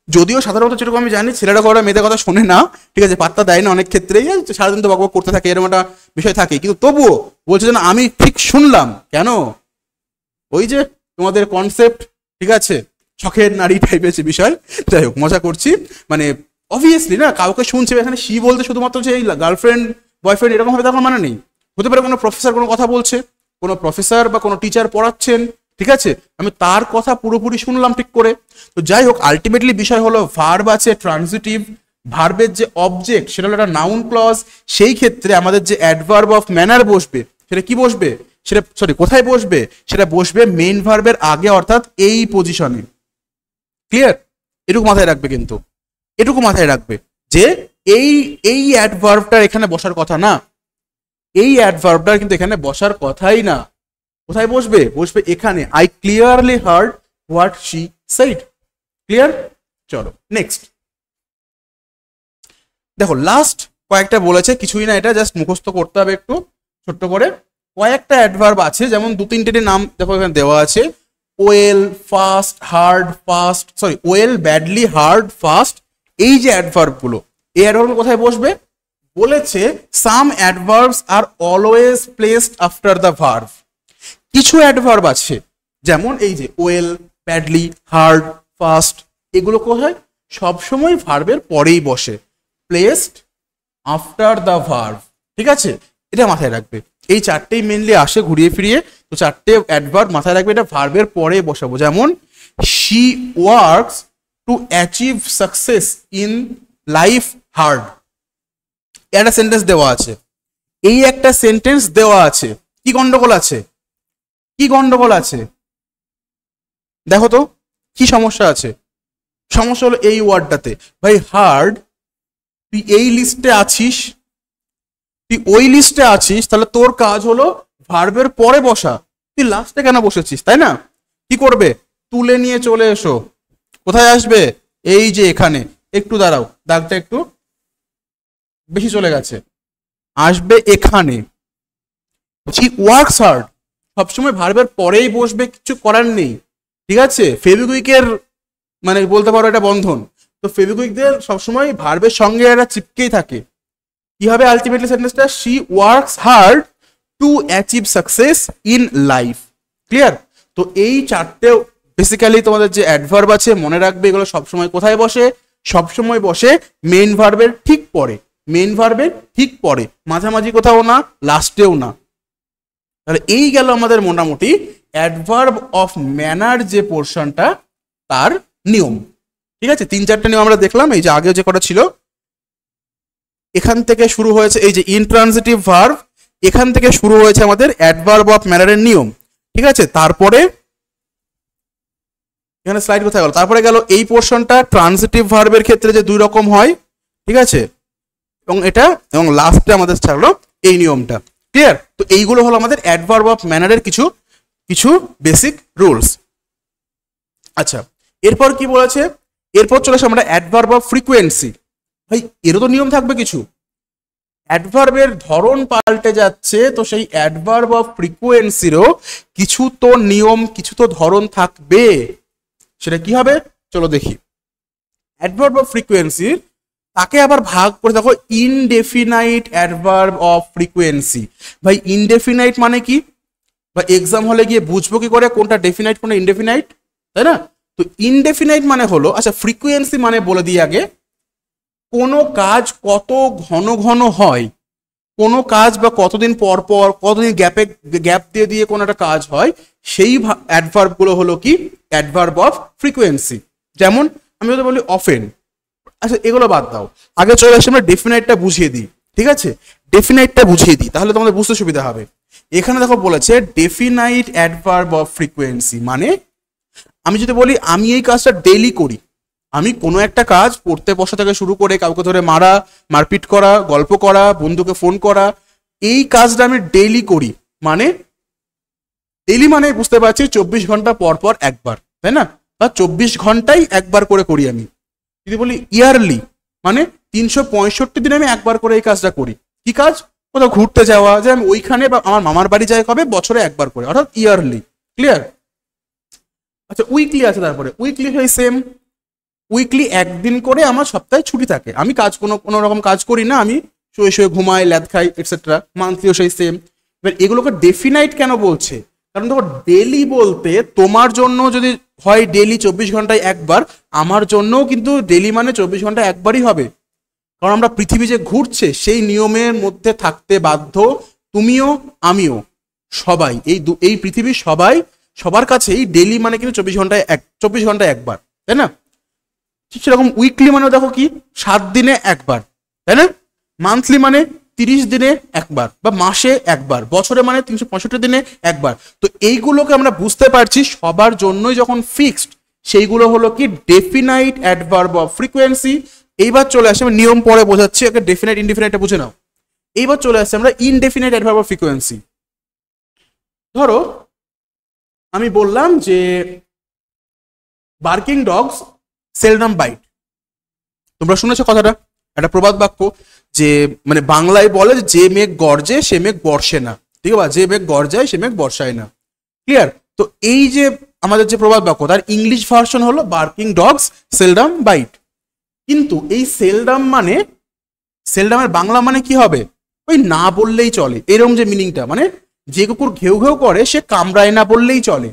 যদিও সাধারণত যেরকম আমি জানি ছেলেরা কথা মেয়েদের কথা শোনে না, ঠিক আছে, পাত্তা দেয় না অনেক ক্ষেত্রেই, সারাদিন তো বকবক করতে থাকে, এরকম একটা বিষয় থাকে, কিন্তু তবুও বলছে যে না আমি ঠিক শুনলাম। কেন? ওই যে তোমাদের কনসেপ্ট, ঠিক আছে, শখের নারী টাইপের যে বিষয়। যাই হোক, মজা করছি, মানে অবভিয়াসলি না কাউকে শুনছে এখানে শি বলতে শুধুমাত্র যে এই গার্লফ্রেন্ড বয়ফ্রেন্ড এরকম হবে তখন মানে নেই, হতে পারে কোনো প্রফেসর কোনো কথা বলছে, কোনো প্রফেসর বা কোনো টিচার পড়াচ্ছেন, ঠিক আছে, আমি তার কথা পুরোপুরি শুনলাম ঠিক করে। তো যাই হোক, আলটিমেটলি বিষয় হলো ভার্ব আছে ট্রান্সিটিভ, ভার্বের যে অবজেক্ট সেটা হলো একটা নাউন ক্লজ, সেই ক্ষেত্রে আমাদের যে অ্যাডভার্ব অফ ম্যানার বসবে সেটা কি বসবে, সেটা কোথায় বসবে, সেটা বসবে মেইন ভার্বের আগে, অর্থাৎ এই পজিশনে। ক্লিয়ার? এটুকু মাথায় রাখবে, কিন্তু এটুকু মাথায় রাখবে যে এই এই অ্যাডভার্বটার এখানে বসার কথা না, এই অ্যাডভার্বটার কিন্তু এখানে বসার কথাই না। কোথায় বসবে? বসবে এখানে, I clearly hard what she said. Clear? চলো নেক্সট দেখো, লাস্ট কয়েকটা বলেছে, কিছুই না, এটা জাস্ট মুখস্থ করতে হবে একটু ছোট্ট করে। কয়েকটা অ্যাডভার্ব আছে, যেমন দু তিনটে নাম দেখো এখানে দেওয়া আছে, well, fast, hard, fast, sorry well, badly, hard, fast. এই যে অ্যাডভার্ব গুলো, এই অ্যাডভার্ব কোথায় বসবে? বলেছে some adverbs are always placed after the verb. কিছু অ্যাডভার্ব আছে, যেমন এই যে ওয়েল, ব্যাডলি, হার্ড, ফাস্ট, এগুলো কোথায়? সবসময় ভার্বের পরেই বসে, প্লেসড আফটার দ্য ভার্ব। ঠিক আছে, এটা মাথায় রাখবে। এই চারটেই মেনলি আসে ঘুরিয়ে ফিরিয়ে, তো চারটে অ্যাডভার্ব মাথায় রাখবে, এটা ভার্বের পরে বসাবো। যেমন she works to achieve success in life hard, একটা সেন্টেন্স দেওয়া আছে, এই একটা সেন্টেন্স দেওয়া আছে, কি গন্ডগোল আছে? কি গন্ডগোল আছে দেখো তো, কি সমস্যা আছে? সমস্যা হলো এই ওয়ার্ডটাতে। ভাই হার্ড, তুই এই লিস্টে আছিস, তুই ওই লিস্টে আছিস, তাহলে তোর কাজ হলো ভার্বের পরে বসা, তুই লাস্টে কেন বসেছিস? তাই না? কি করবে? তুলে নিয়ে চলে এসো। কোথায় আসবে? এই যে এখানে, একটু দাঁড়াও, দাগটা একটু বেশি চলে গেছে, আসবে এখানে। ওয়ার্কস হার্ড সবসময় ভার্বের পরেই বসবে, কিছু করার নেই। ঠিক আছে, ফেভিকুইকের মানে বলতে পারো এটা বন্ধন, তো ফেভিকুইকদের সবসময় ভার্বের সঙ্গে একটা চিপকেই থাকে। কি হবে আলটিমেটলি সেন্টেন্সটা? She works hard to achieve success in life. Clear? তো এই চারটে বেসিক্যালি তোমাদের যে অ্যাডভার্ব আছে, মনে রাখবে এগুলো সবসময় কোথায় বসে? সবসময় বসে মেইন ভার্বের ঠিক পরে, মেইন ভার্বের ঠিক পরে, মাঝামাঝি কোথাও না, লাস্টেও না। তাহলে এই গেল আমাদের মোটামুটি অ্যাডভার্ব অফ ম্যানার যে পোর্শনটা, তার নিয়ম। ঠিক আছে, তিন চারটে নিয়ম আমরা দেখলাম, এই যে আগে যে কটা ছিল, এখান থেকে শুরু হয়েছে এই যে ইনট্রানজিটিভ ভার্ব, এখান থেকে শুরু হয়েছে আমাদের অ্যাডভার্ব অফ ম্যানারের নিয়ম। ঠিক আছে, তারপরে এখানে স্লাইড কোথায় গেল? তারপরে গেল এই পোর্শনটা ট্রানজিটিভ ভার্বের ক্ষেত্রে যে দুই রকম হয়, ঠিক আছে, এবং এটা, এবং লাস্টে আমাদের থাকলো এই নিয়মটা। ক্লিয়ার? তো এইগুলো হলো আমাদের অ্যাডভার্ব অফ ম্যানারের কিছু কিছু বেসিক রুলস। আচ্ছা, এরপর কি বলেছে? এরপর চলে আসে আমরা অ্যাডভার্ব অফ ফ্রিকোয়েন্সি। ভাই এরও তো নিয়ম থাকবে কিছু, অ্যাডভার্বের ধরন পাল্টে যাচ্ছে, তো সেই অ্যাডভার্ব অফ ফ্রিকোয়েন্সিরও কিছু তো নিয়ম, কিছু তো ধরন থাকবে। সেটা কি হবে চলো দেখি। অ্যাডভার্ব অফ ফ্রিকোয়েন্সি তাকে আবার ভাগ করে দেখো ইনডেফিনাইট অ্যাডভার্ব অফ ফ্রিকোয়েন্সি। ভাই ইনডেফিনাইট মানে কি? বা এক্সাম হলে গিয়ে বুঝবো কি করে কোনটা ডেফিনাইট কোনটা ইনডেফিনাইট, তাই না? তো ইনডেফিনাইট মানে হলো, আচ্ছা ফ্রিকোয়েন্সি মানে বলে দিই আগে, কোনো কাজ কত ঘন ঘন হয়, কোনো কাজ বা কতদিন পর পর, কতদিন গ্যাপ দিয়ে দিয়ে কোনো একটা কাজ হয়, সেই অ্যাডভার্ব গুলো হলো কি? Adverb of frequency. যেমন আমি যদি বলি অফেন, আচ্ছা এগুলো বাদ দাও, আগে চলে আসে আমরা ডেফিনাইটটা বুঝিয়ে দিই। ঠিক আছে, ডেফিনাইটটা বুঝিয়ে দিই, তাহলে তোমাদের বুঝতে সুবিধা হবে। এখানে দেখো বলেছে ডেফিনাইট অ্যাডভার্ব অফ ফ্রিকোয়েন্সি মানে, আমি যদি বলি আমি এই কাজটা ডেইলি করি, আমি কোনো একটা কাজ পড়তে বসা থেকে শুরু করে কাউকে ধরে মারা, মারপিট করা, গল্প করা, বন্ধুকে ফোন করা, এই কাজটা আমি ডেইলি করি, মানে ডেইলি মানে বুঝতে পারছি 24 ঘন্টা পর পর একবার, তাই না? বা 24 ঘন্টাই একবার করে করি আমি। যদি বলি ইয়ারলি, মানে 365 দিন আমি একবার করে এই কাজটা করি। কি কাজ? কোথাও ঘুরতে যাওয়া, যে আমি ওইখানে বা আমার মামার বাড়ি যাই কবে, বছরে একবার করে, অর্থাৎ ইয়ারলি। ক্লিয়ার? আচ্ছা উইকলি আছে, তারপরে উইকলি হয় সেম। উইকলি একদিন করে আমার সপ্তাহে ছুটি থাকে, আমি কাজ কোনো রকম কাজ করি না, আমি শুয়ে শুয়ে ঘুমাই, ল্যাদ খাই, এটসেট্রা। মান্থলিও সেই সেম। এবার এগুলোকে ডেফিনাইট কেন বলছে? কারণ দেখো ডেলি বলতে তোমার জন্য যদি হয় ডেলি 24 ঘন্টায় একবার, আমার জন্যও কিন্তু ডেলি মানে 24 ঘন্টায় একবারই হবে। কারণ আমরা পৃথিবী যে ঘুরছে সেই নিয়মের মধ্যে থাকতে বাধ্য, তুমিও আমিও, সবাই এই পৃথিবীর সবাই, সবার কাছেই ডেলি মানে কিন্তু 24 ঘন্টায় একবার, তাই না? ঠিক সেরকম উইকলি মানে দেখো কি 7 দিনে একবার, তাই না? মান্থলি মানে 30 দিনে একবার, বা মাসে একবার, বছরে মানে 365 দিনে একবার। তো এইগুলোকে আমরা বুঝতে পারছি সবার জন্যই যখন ফিক্সড, সেইগুলো হলো কি ডেফিনাইট অ্যাডভার্ব অফ ফ্রিকোয়েন্সি। এইবার চলে আসে, আমি নিয়ম পরে বোঝাচ্ছি, ওকে ডেফিনাইট ইনডেফিনাইটটা বুঝে নাও। এইবার চলে আসছে আমরা ইনডেফিনাইট অ্যাডভার্ব অফ ফ্রিকোয়েন্সি। ধরো আমি বললাম যে বার্কিং ডগস সেলডম বাইট। তোমরা শুনেছো কথাটা, একটা প্রবাদ বাক্য, যে মানে বাংলায় বলে যে মেঘ গর্জে সে মেঘ বর্ষে না, ঠিক আছে? যে মেঘ গর্জায় সে মেঘ বর্ষায় না। ক্লিয়ার? তো এই যে আমাদের যে প্রবাদ বাক্য, তার ইংলিশ ভার্সন হলো বার্কিং ডগস সেলডম বাইট। কিন্তু এই সেলডামের বাংলা মানে কি হবে? ওই না বললেই চলে, এরকম যে মিনিংটা, মানে যে কুকুর ঘেউ ঘেউ করে সে কামড়ায় না বললেই চলে,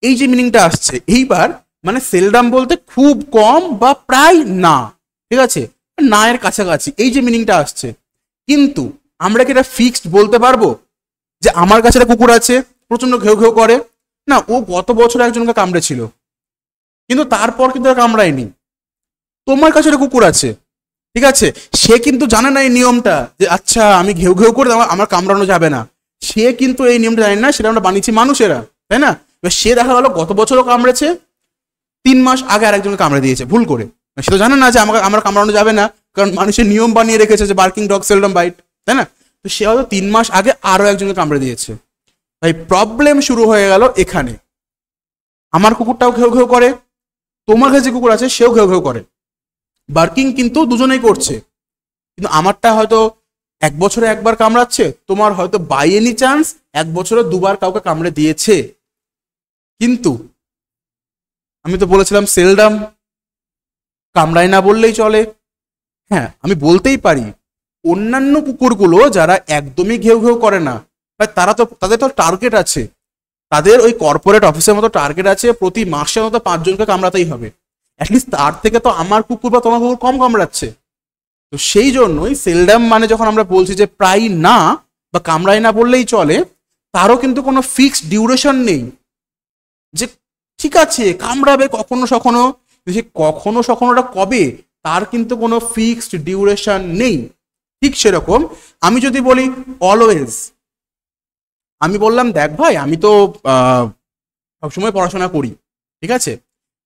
এই যে মিনিংটা আসছে। এইবার মানে সেলডাম বলতে খুব কম বা প্রায় না, ঠিক আছে, না এর কাছাকাছি, এই যে মিনিংটা আসছে। কিন্তু আমরা কি এটা ফিক্সড বলতে পারবো যে আমার কাছে একটা কুকুর আছে প্রচন্ড ঘেউ ঘেউ করে? না, ও গত বছর একজনকে কামড়েছিল, কিন্তু তারপর কিন্তু আর কামড়ায়নি। তোমার কাছে একটা কুকুর আছে, ঠিক আছে, সে কিন্তু জানে না এই নিয়মটা, যে আচ্ছা আমি ঘেউ ঘেউ করে আমার কামড়ানো যাবে না। সে কিন্তু এই নিয়মটা জানে না, সেটা আমরা বানিয়েছি মানুষেরা, তাই না? এবার সে দেখা গেল গত বছরও কামড়েছে, 3 মাস আগে আরেকজনকে কামড়ে দিয়েছে ভুল করে। সে তো জানে না যে আমার কামড়ানো যাবে না, কারণ মানুষের নিয়ম বানিয়ে রেখেছে যে বার্কিং ডগ সেলডম বাইট, তাই না? তো সে হয়তো 3 মাস আগে আরো একজনকে কামড়ে দিয়েছে। তাই প্রবলেম শুরু হয়ে গেল এখানে। আমার কুকুরটাও ঘেউ ঘেউ করে, তোমার কাছে যে কুকুর আছে সেও ঘেউ ঘেউ করে, বার্কিং কিন্তু দুজনেই করছে, কিন্তু আমারটা হয়তো 1 বছরে একবার কামড়াচ্ছে, তোমার হয়তো বাই এনি চান্স 1 বছরে 2বার কাউকে কামড়ে দিয়েছে। কিন্তু আমি তো বলেছিলাম সেলডাম, কামড়ায় না বললেই চলে। হ্যাঁ, আমি বলতেই পারি অন্যান্য কুকুরগুলো যারা একদমই ঘেউ ঘেউ করে না, তাদের তো টার্গেট আছে, তাদের ওই কর্পোরেট অফিসের মতো টার্গেট আছে, প্রতি মাসে মতো 5 জনকে কামড়াতেই হবে। অ্যাটলিস্ট তার থেকে তো আমার কুকুর বা তোমার কুকুর কম কামড়াচ্ছে। তো সেই জন্যই সেলডাম মানে যখন আমরা বলছি যে প্রায় না বা কামড়ায় না বললেই চলে, তারও কিন্তু কোনো ফিক্সড ডিউরেশন নেই যে ঠিক আছে কামড়াবে কখনো সখনো, সে কখনো সখনোটা কবে তার কিন্তু কোনো ফিক্সড ডিউরেশন নেই। ঠিক সেরকম আমি যদি বলি অলওয়েজ, আমি বললাম দেখ ভাই আমি তো সবসময় পড়াশোনা করি, ঠিক আছে,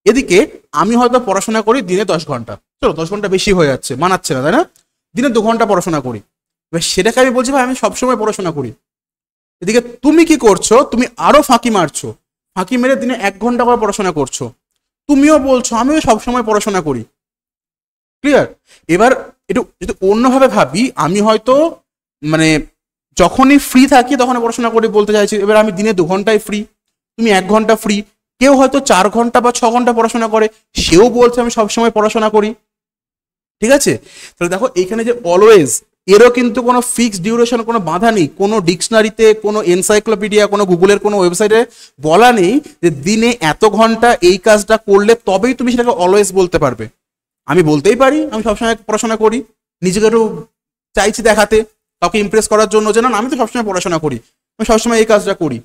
এদিকে আমি হয়তো পড়াশোনা করি দিনে 10 ঘন্টা, চলো 10 ঘন্টা বেশি হয়ে যাচ্ছে, মানাচ্ছে না, তাই না? দিনে 2 ঘন্টা পড়াশোনা করি, এবার সেটাকে আমি বলছি ভাই আমি সবসময় পড়াশোনা করি। এদিকে তুমি কি করছো? তুমি আরো ফাঁকি মারছো, ফাঁকি মেরে দিনে 1 ঘন্টা করে পড়াশোনা করছো, তুমিও বলছো আমিও সবসময় পড়াশোনা করি। ক্লিয়ার? এবার একটু যদি অন্যভাবে ভাবি, আমি হয়তো মানে যখনই ফ্রি থাকি তখন পড়াশোনা করি বলতে চাইছি। এবার আমি দিনে 2 ঘন্টায় ফ্রি, তুমি 1 ঘন্টা ফ্রি, কেউ হয়তো 4 ঘন্টা বা 6 ঘন্টা পড়াশোনা করে, সেও বলছে আমি সবসময় পড়াশোনা করি। ঠিক আছে? তাহলে দেখো এইখানে যে অলওয়েজ, এরও কিন্তু কোনো ফিক্সড ডিউরেশন, কোনো বাধা নেই, কোনো ডিকশনারিতে, কোনো এনসাইক্লোপিডিয়া, কোনো গুগলের কোনো ওয়েবসাইটে বলা নেই যে দিনে এত ঘন্টা এই কাজটা করলে তবেই তুমি সেটাকে অলওয়েজ বলতে পারবে। আমি বলতেই পারি আমি সবসময় পড়াশোনা করি, নিজেকে একটু চাইছি দেখাতে, কাউকে ইমপ্রেস করার জন্য, যে না আমি তো সবসময় পড়াশোনা করি, আমি সবসময় এই কাজটা করি।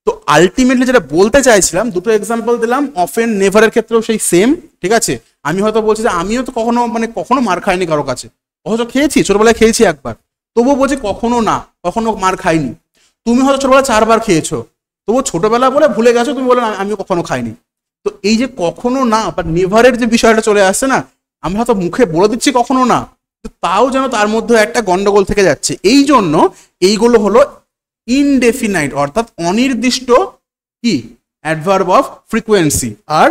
তো আলটিমেটলি যেটা বলতে চাইছিলাম, দুটো এক্সাম্পল দিলাম, অফেন নেভারের ক্ষেত্রেও সেই সেম। ঠিক আছে? আমি হয়তো বলছি যে আমিও তো কখনো মার খাইনি কারো কাছে, অথচ খেয়েছি, ছোটবেলায় খেয়েছি একবার, তবুও বলছি কখনো না, কখনো মার খাইনি। তুমি হয়তো ছোটবেলায় 4 বার খেয়েছো, তবুও ছোটবেলা বলে ভুলে গেছো, তুমি বলে আমিও কখনো খাইনি। তো এই যে কখনো না বা নেভারের যে বিষয়টা চলে আসছে না, আমি হয়তো মুখে বলে দিচ্ছি কখনো না, তাও যেন তার মধ্যে একটা গন্ডগোল থেকে যাচ্ছে। এই জন্য এইগুলো হলো ইনডেফিনাইট অর্থাৎ অনির্দিষ্ট কি অ্যাডভার্ব অফ ফ্রিকোয়েন্সি, আর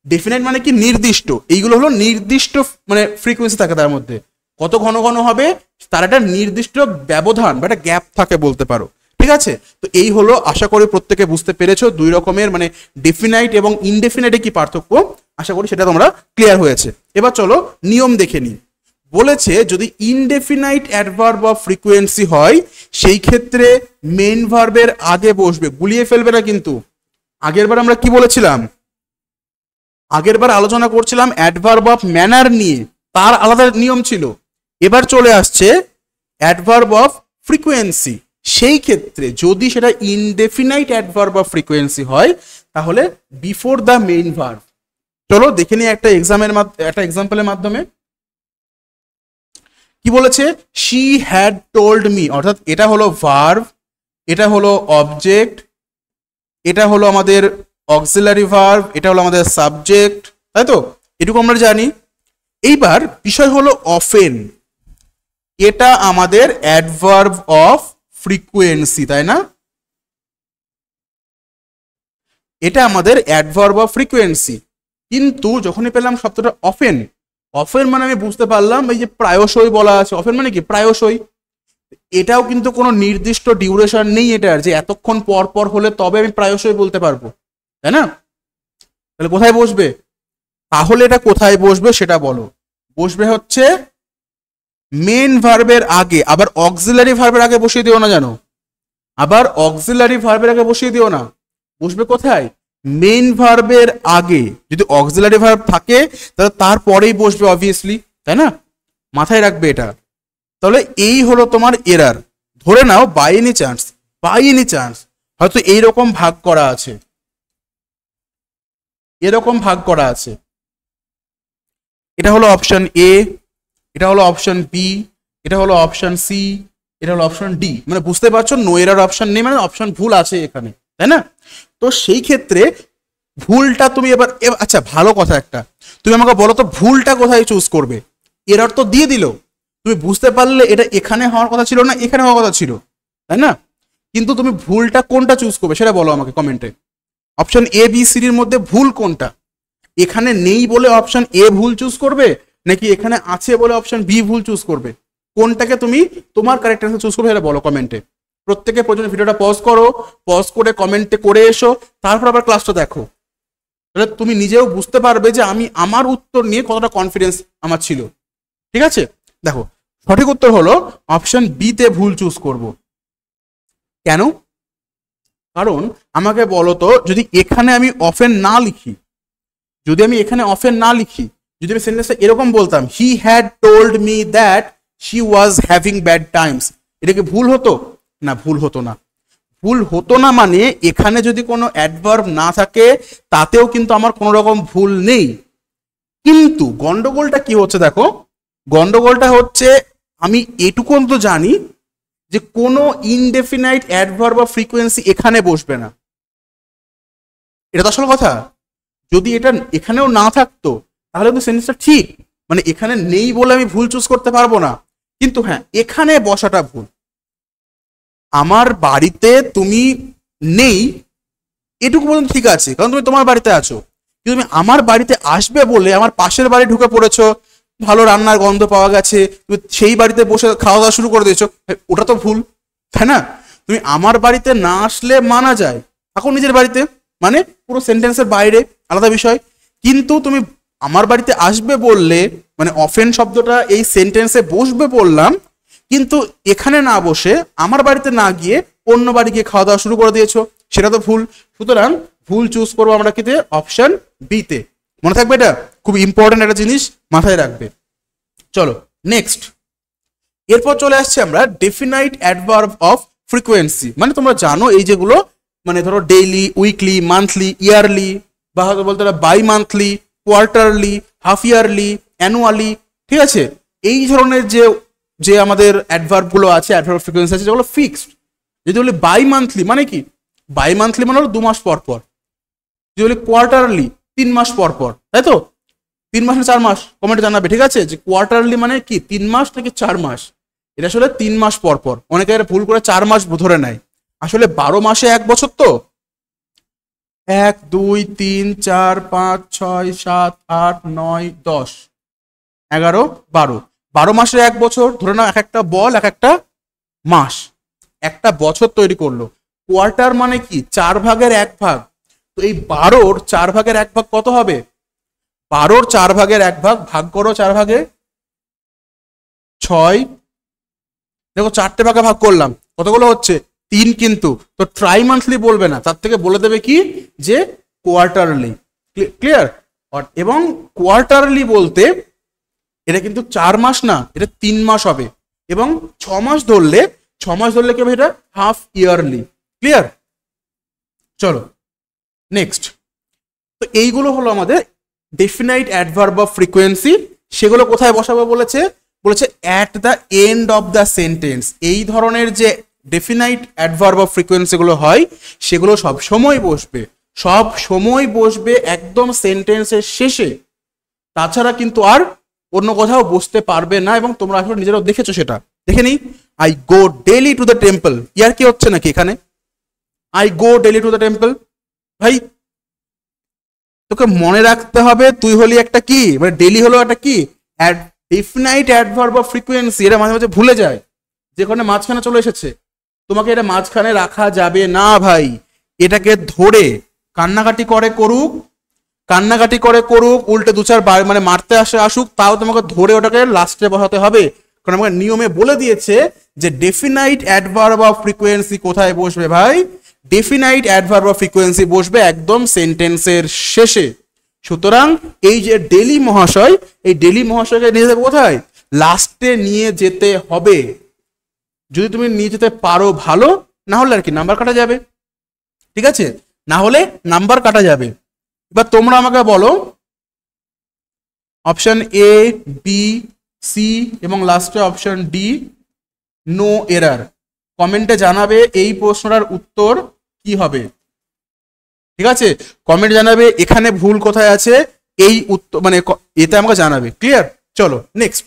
ডেফিনাইট মানে কি নির্দিষ্ট। এইগুলো হলো নির্দিষ্ট মানে ফ্রিকোয়েন্সি থাকে তার মধ্যে, কত ঘন ঘন হবে তার একটা নির্দিষ্ট ব্যবধান বা একটা গ্যাপ থাকে বলতে পারো। ঠিক আছে, তো এই হলো, আশা করি প্রত্যেকে বুঝতে পেরেছো দুই রকমের মানে ডেফিনাইট এবং ইনডেফিনাইটে কি পার্থক্য, আশা করি সেটা তোমরা ক্লিয়ার হয়েছে। এবার চলো নিয়ম দেখে নিই। বলেছে যদি ইনডেফিনাইট অ্যাডভার্ব অফ ফ্রিকোয়েন্সি হয় সেই ক্ষেত্রে মেইন ভার্বের আগে বসবে, গুলিয়ে ফেলবে না কিন্তু। আগের বার আমরা কি বলেছিলাম, আগের বার আলোচনা করছিলাম অ্যাডভার্ব অফ ম্যানার নিয়ে, তার আলাদা নিয়ম ছিল। এবার চলে আসছে অ্যাডভার্ব অফ ফ্রিকোয়েন্সি, সেই ক্ষেত্রে যদি সেটা ইনডেফিনাইট অ্যাডভার্ব অফ ফ্রিকোয়েন্সি হয় তাহলে বিফোর দ্য মেইন ভার্ব। চলো দেখে নিই একটা এক্সাম্পলের মাধ্যমে। কি বলেছে, শি হ্যাড টোল্ড মি, অর্থাৎ এটা হলো ভার্ব, এটা হলো অবজেক্ট, এটা হলো আমাদের অক্সিলারি ভার্ব, এটা হলো আমাদের সাবজেক্ট, তাই তো, এটুকু আমরা জানি। এইবার বিষয় হলো অফেন, এটা আমাদের অ্যাডভার্ব অফ ফ্রিকোয়েন্সি, তাই না, এটা আমাদের অ্যাডভার্ব অফ ফ্রিকোয়েন্সি। কিন্তু যখনই পেলাম শব্দটা অফেন, অফেন মানে আমি বুঝতে পারলাম এই যে প্রায়শই বলা আছে, অফেন মানে কি প্রায়শই, এটাও কিন্তু কোনো নির্দিষ্ট ডিউরেশন নেই এটার যে এতক্ষণ পর পর হলে তবে আমি প্রায়শই বলতে পারবো, তাই না। তাহলে কোথায় বসবে, তাহলে এটা কোথায় বসবে সেটা বলো। বসবে হচ্ছে মেন ভার্বের আগে, আবার অক্সিলারি ভার্বের আগে বসিয়ে দিও না জানো, আবার অক্সিলারি ভার্বের আগে বসিয়ে দিও না, বসবে কোথায়, মেইন ভার্বের আগে। যদি অক্সিলারি ভার্ব থাকে তাহলে তারপরেই বসবে অবভিয়াসলি, তাই না, মাথায় রাখবে এটা। তাহলে এই হলো তোমার এরার। ধরে নাও বাই এনি চান্স হয়তো এইরকম ভাগ করা আছে, এরকম ভাগ করা আছে, এটা হলো অপশন এ, এটা হলো অপশন বি, এটা হলো অপশন সি, এটা হলো অপশন ডি। মানে বুঝতে পারছো নো এরার অপশন নেই, মানে অপশন ভুল আছে এখানে, তাই না। তো সেই ক্ষেত্রে ভুলটা তুমি এবার, আচ্ছা ভালো কথা একটা, তুমি আমাকে বলো তো ভুলটা কোথায় চুজ করবে। এরর তো দিয়ে দিল, তুমি বুঝতে পারলে এটা এখানে হওয়ার কথা ছিল না এখানে হওয়ার কথা ছিল, তাই না, কিন্তু তুমি ভুলটা কোনটা চুজ করবে সেটা বলো আমাকে কমেন্টে। অপশন এ বি সি এর মধ্যে ভুল কোনটা, এখানে নেই বলে অপশন এ ভুল চুজ করবে নাকি এখানে আছে বলে অপশন বি ভুল চুজ করবে, কোনটাকে তুমি তোমার কারেক্ট অ্যান্সার চুজ করবে সেটা বলো কমেন্টে। প্রত্যেকে প্রয়োজনে ভিডিওটা পজ করো, পজ করে কমেন্টে করে এসো, তারপর আবার ক্লাসটা দেখো, তাহলে তুমি নিজেও বুঝতে পারবে যে আমি আমার উত্তর নিয়ে কতটা কনফিডেন্স আমার ছিল। ঠিক আছে, দেখো সঠিক উত্তর হলো অপশন বি তে ভুল চুজ করব। কেন, কারণ আমাকে বলো তো যদি এখানে আমি অফেন না লিখি, যদি আমি এখানে অফেন না লিখি, যদি আমি সেন্টেন্সটা এরকম বলতাম he had told me that she was having bad Times, এটা কি ভুল হতো না, ভুল হতো না। ভুল হতো না মানে এখানে যদি কোনো অ্যাডভার্ব না থাকে তাতেও কিন্তু আমার কোনো রকম ভুল নেই। কিন্তু গন্ডগোলটা কি হচ্ছে দেখো, গন্ডগোলটা হচ্ছে আমি এটুকু তো জানি যে কোনো ইনডেফিনাইট অ্যাডভার্ব বা ফ্রিকোয়েন্সি এখানে বসবে না, এটা তো আসল কথা। যদি এটা এখানেও না থাকতো তাহলে কিন্তু সেন্টেন্সটা ঠিক, মানে এখানে নেই বলে আমি ভুল চুজ করতে পারবো না। কিন্তু হ্যাঁ এখানে বসাটা ভুল, আমার বাড়িতে তুমি নেই এটুকু পর্যন্ত ঠিক আছে কারণ তুমি তোমার বাড়িতে আছো, কিন্তু তুমি আমার বাড়িতে আসবে বলে আমার পাশের বাড়ি ঢুকে পড়েছো, ভালো রান্নার গন্ধ পাওয়া গেছে, তুমি সেই বাড়িতে বসে খাওয়া দাওয়া শুরু করে দিয়েছো, ওটা তো ভুল, তাই না। তুমি আমার বাড়িতে না আসলে মানা যায়, থাকো নিজের বাড়িতে, মানে পুরো সেন্টেন্সের বাইরে আলাদা বিষয়। কিন্তু তুমি আমার বাড়িতে আসবে বললে মানে অফেন শব্দটা এই সেন্টেন্সে বসবে বললাম, কিন্তু এখানে না বসে আমার বাড়িতে না গিয়ে অন্য বাড়ি গিয়ে খাওয়া দাওয়া শুরু করে দিয়েছো, সেটা তো ভুল। সুতরাং ভুল চুজ করবো আমরা কিতে, অপশন বি তে। মনে থাকবে, এটা খুব ইম্পর্টেন্ট একটা জিনিস, মাথায় রাখবে। চলো নেক্সট, এরপর চলে আসছে আমরা ডেফিনাইট অ্যাডভার্ব অফ ফ্রিকোয়েন্সি। মানে তোমরা জানো এই যেগুলো মানে ধরো ডেইলি, উইকলি, মান্থলি, ইয়ারলি, বা হয়তো বলতে bimonthly, quarterly, half yearly, annually, ঠিক আছে, এই ধরনের যে যে আমাদের অ্যাডভার্ব গুলো আছে, অ্যাডভার্ব ফ্রিকোয়েন্সি আছে যেগুলো ফিক্সড। যদি বলি বাই মান্থলি মানে কি, বাই মান্থলি মানে হলো 2 মাস পর পর, যদি বলি কোয়ার্টারলি 3 মাস পর পর, তাই তো। 3 মাস না 4 মাস কমেন্টে জানাবে, ঠিক আছে, যে কোয়ার্টারলি মানে কি 3 মাস নাকি 4 মাস। এটা আসলে 3 মাস পর পর, অনেকে এটা ভুল করে 4 মাস ধরে নেয়, আসলে 12 মাসে 1 বছর তো। 1 2 3 4 5 6 7 8 9 10 11 12, 12 মাসে 1 বছর ধরে নাও, এক একটা বল এক একটা মাস, একটা বছর তৈরি করলো। কোয়ার্টার মানে কি 4/1 তো এই 12-র 4/1 কত হবে? 12-র 4/1 ভাগ করো 4/6, দেখো 4টে ভাগে ভাগ করলাম, কতগুলো হচ্ছে 3, কিন্তু তো ট্রাই মান্থলি বলবে না, তার থেকে বলে দেবে কি যে কোয়ার্টারলি। ক্লিয়ার? এবং কোয়ার্টারলি বলতে এটা কিন্তু 4 মাস না, এটা 3 মাস হবে, এবং 6 মাস ধরলে কি হবে, এটা হাফ ইয়ারলি। ক্লিয়ার? চলো নেক্সট। তো এইগুলো হলো আমাদের ডেফিনাইট অ্যাডভার্ব অফ ফ্রিকোয়েন্সি। সেগুলো কোথায় বসাবো বলেছে at the end of the sentence. এই ধরনের যে ডেফিনাইট অ্যাডভার্ব অফ ফ্রিকোয়েন্সি গুলো হয় সেগুলো সব সময় বসবে একদম সেন্টেন্সের শেষে, তাছাড়া কিন্তু আর অন্য কোথাও বসতে পারবে না, এবং তোমরা আসলে নিজেরাও দেখেছো, সেটা দেখে নি। I go daily to the temple, ইয়ার কি হচ্ছে নাকি এখানে? I go daily to the temple, ভাই তোকে মনে রাখতে হবে তুই হলি একটা কি, মানে ডেইলি হলো একটা কি ডেফিনাইট অ্যাডভার্ব অফ ফ্রিকোয়েন্সি। এটা মাঝে মাঝে ভুলে যায়, যেখানে মাঝখানে চলে এসেছে, তোমাকে এটা মাঝখানে রাখা যাবে না ভাই। এটাকে ধরে কান্নাকাটি করে করুক, উল্টে 2-4 মানে মারতে আসুক, তাও তোমাকে ধরে ওটাকে লাস্টে বসাতে হবে, কারণ আমাকে নিয়মে বলে দিয়েছে যে ডেফিনাইট অ্যাডভার্ব অফ ফ্রিকোয়েন্সি কোথায় বসবে ভাই? ডেফিনাইট অ্যাডভার্ব অফ ফ্রিকোয়েন্সি বসবে একদম সেন্টেন্সের শেষে। সুতরাং এই যে ডেলি মহাশয়, এই ডেলি মহাশয়কে নিয়ে যাবে কোথায়? লাস্টে নিয়ে যেতে হবে। যদি তুমি নিয়ে যেতে পারো ভালো, না হলে আর কি নাম্বার কাটা যাবে, ঠিক আছে, না হলে নাম্বার কাটা যাবে। এবার তোমরা আমাকে বলো অপশন এ, বি, সি এবং লাস্টে অপশন ডি নো এরার। কমেন্টে জানাবে এই প্রশ্নটার উত্তর কি হবে, ঠিক আছে, কমেন্ট জানাবে এখানে ভুল কোথায় আছে, এই উত্তর মানে এটা আমাকে জানাবে। ক্লিয়ার? চলো নেক্সট।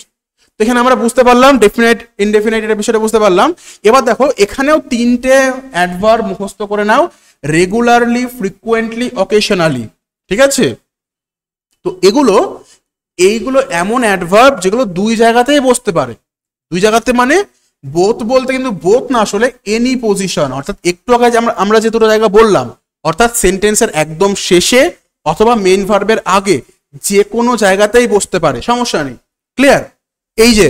তো এখানে আমরা বুঝতে পারলাম ডেফিনাইট ইনডেফিনাইট এর বিষয়টা বুঝতে পারলাম। এবার দেখো এখানেও 3টে অ্যাডভার্ব মুখস্থ করে নাও, রেগুলারলি, ফ্রিকুয়েন্টলি, অকেশনালি, ঠিক আছে। তো এইগুলো এমন অ্যাডভার্ব যেগুলো 2 জায়গাতেই বসতে পারে। 2 জায়গাতে মানে বোথ বলতে কিন্তু বোথ না, আসলে এনি পজিশন, অর্থাৎ একটু আগে আমরা যে 2টো জায়গা বললাম, অর্থাৎ সেন্টেন্সের একদম শেষে অথবা মেইন ভার্বের আগে যে কোনো জায়গাতেই বসতে পারে, সমস্যা নেই। ক্লিয়ার? এই যে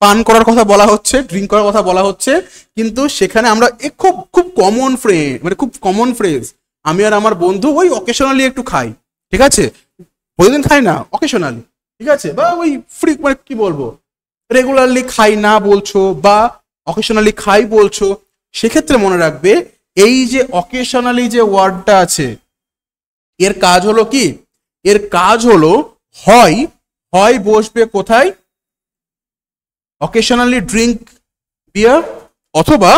পান করার কথা বলা হচ্ছে, ড্রিঙ্ক করার কথা বলা হচ্ছে, কিন্তু সেখানে আমরা খুব কমন ফ্রেজ, মানে খুব কমন ফ্রেজ, আমি আর আমার বন্ধু ওই অকেশনালি একটু খাই, ঠিক আছে, প্রতিদিন খাই না, অকেশনালি, ঠিক আছে, বা ওই ফ্রি মানে কি বলবো, রেগুলারলি খাই না বলছো বা অকেশনালি খাই বলছো, সেক্ষেত্রে মনে রাখবে এই যে অকেশনালি যে ওয়ার্ডটা আছে, এর কাজ হলো কি? এর কাজ হলো হয় বসবে কোথায়? অকেশনালি ড্রিঙ্ক বিয়ার, অথবা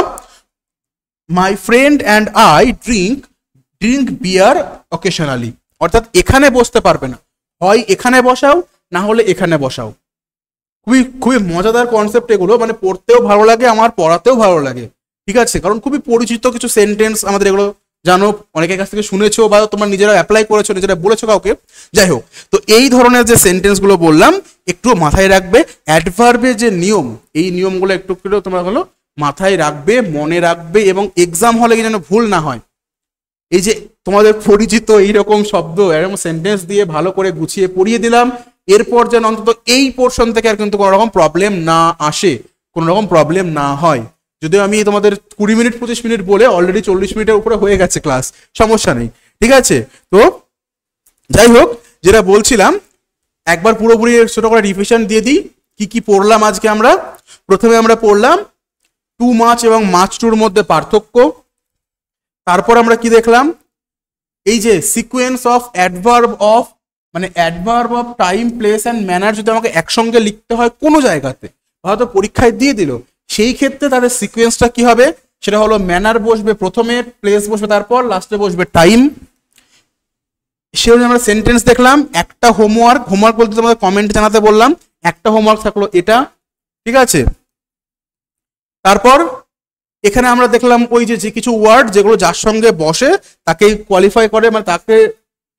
my friend and I drink beer occasionally, অর্থাৎ এখানে বসতে পারবে না, হয় এখানে বসাও না হলে এখানে বসাও। খুবই মজাদার কনসেপ্ট এগুলো, মানে পড়তেও ভালো লাগে, আমার পড়াতেও ভালো লাগে, ঠিক আছে, কারণ খুবই পরিচিত কিছু সেন্টেন্স আমাদের এগুলো, জানো, অনেকের কাছ থেকে শুনেছো বা তোমরা নিজেরা অ্যাপ্লাই করেছো, নিজেরা বলেছো কাউকে, যাই হোক। তো এই ধরনের যে সেন্টেন্স গুলো বললাম একটু মাথায় রাখবে, অ্যাডভার্বের যে নিয়ম, এই নিয়মগুলো একটু তোমরা হলো মাথায় রাখবে, মনে রাখবে, এবং এক্সাম হলে যেন ভুল না হয়। এই যে তোমাদের পরিচিত এইরকম শব্দ, এরকম সেন্টেন্স দিয়ে ভালো করে গুছিয়ে পড়িয়ে দিলাম, এরপর যেন অন্তত এই পোর্শন থেকে আর কিন্তু কোনো রকম প্রবলেম না আসে, কোনো রকম প্রবলেম না হয়। যদিও আমি তোমাদের 20 মিনিট 25 মিনিট বলে অলরেডি 40 মিনিটের উপরে হয়ে গেছে ক্লাস, সমস্যা নেই, ঠিক আছে। তো যাই হোক, যেটা বলছিলাম, একবার পুরোপুরি ছোট করে রিভিশন দিয়ে দিই কি কি পড়লাম আজকে আমরা। প্রথমে আমরা পড়লাম টু মাচ এবং মাচ টুর মধ্যে পার্থক্য। তারপর আমরা কি দেখলাম, এই যে সিকোয়েন্স অফ অ্যাডভার্ব অফ, মানে adverb of time, place and manner যদি আমাকে একসঙ্গে লিখতে হয় কোনো জায়গাতে, হয়তো পরীক্ষায় দিয়ে দিল, সেই ক্ষেত্রে তাদের সিকোয়েন্সটা কি হবে, সেটা হলো ম্যানার বসবে প্রথমে, প্লেস বসবে তারপর, লাস্টে বসবে টাইম। সেরকম আমরা সেন্টেন্স দেখলাম, একটা হোমওয়ার্ক বলতে তোমাদের কমেন্ট জানাতে বললাম, একটা হোমওয়ার্ক থাকলো এটা, ঠিক আছে। তারপর এখানে আমরা দেখলাম ওই যে কিছু ওয়ার্ড যেগুলো যার সঙ্গে বসে তাকে কোয়ালিফাই করে, মানে তাকে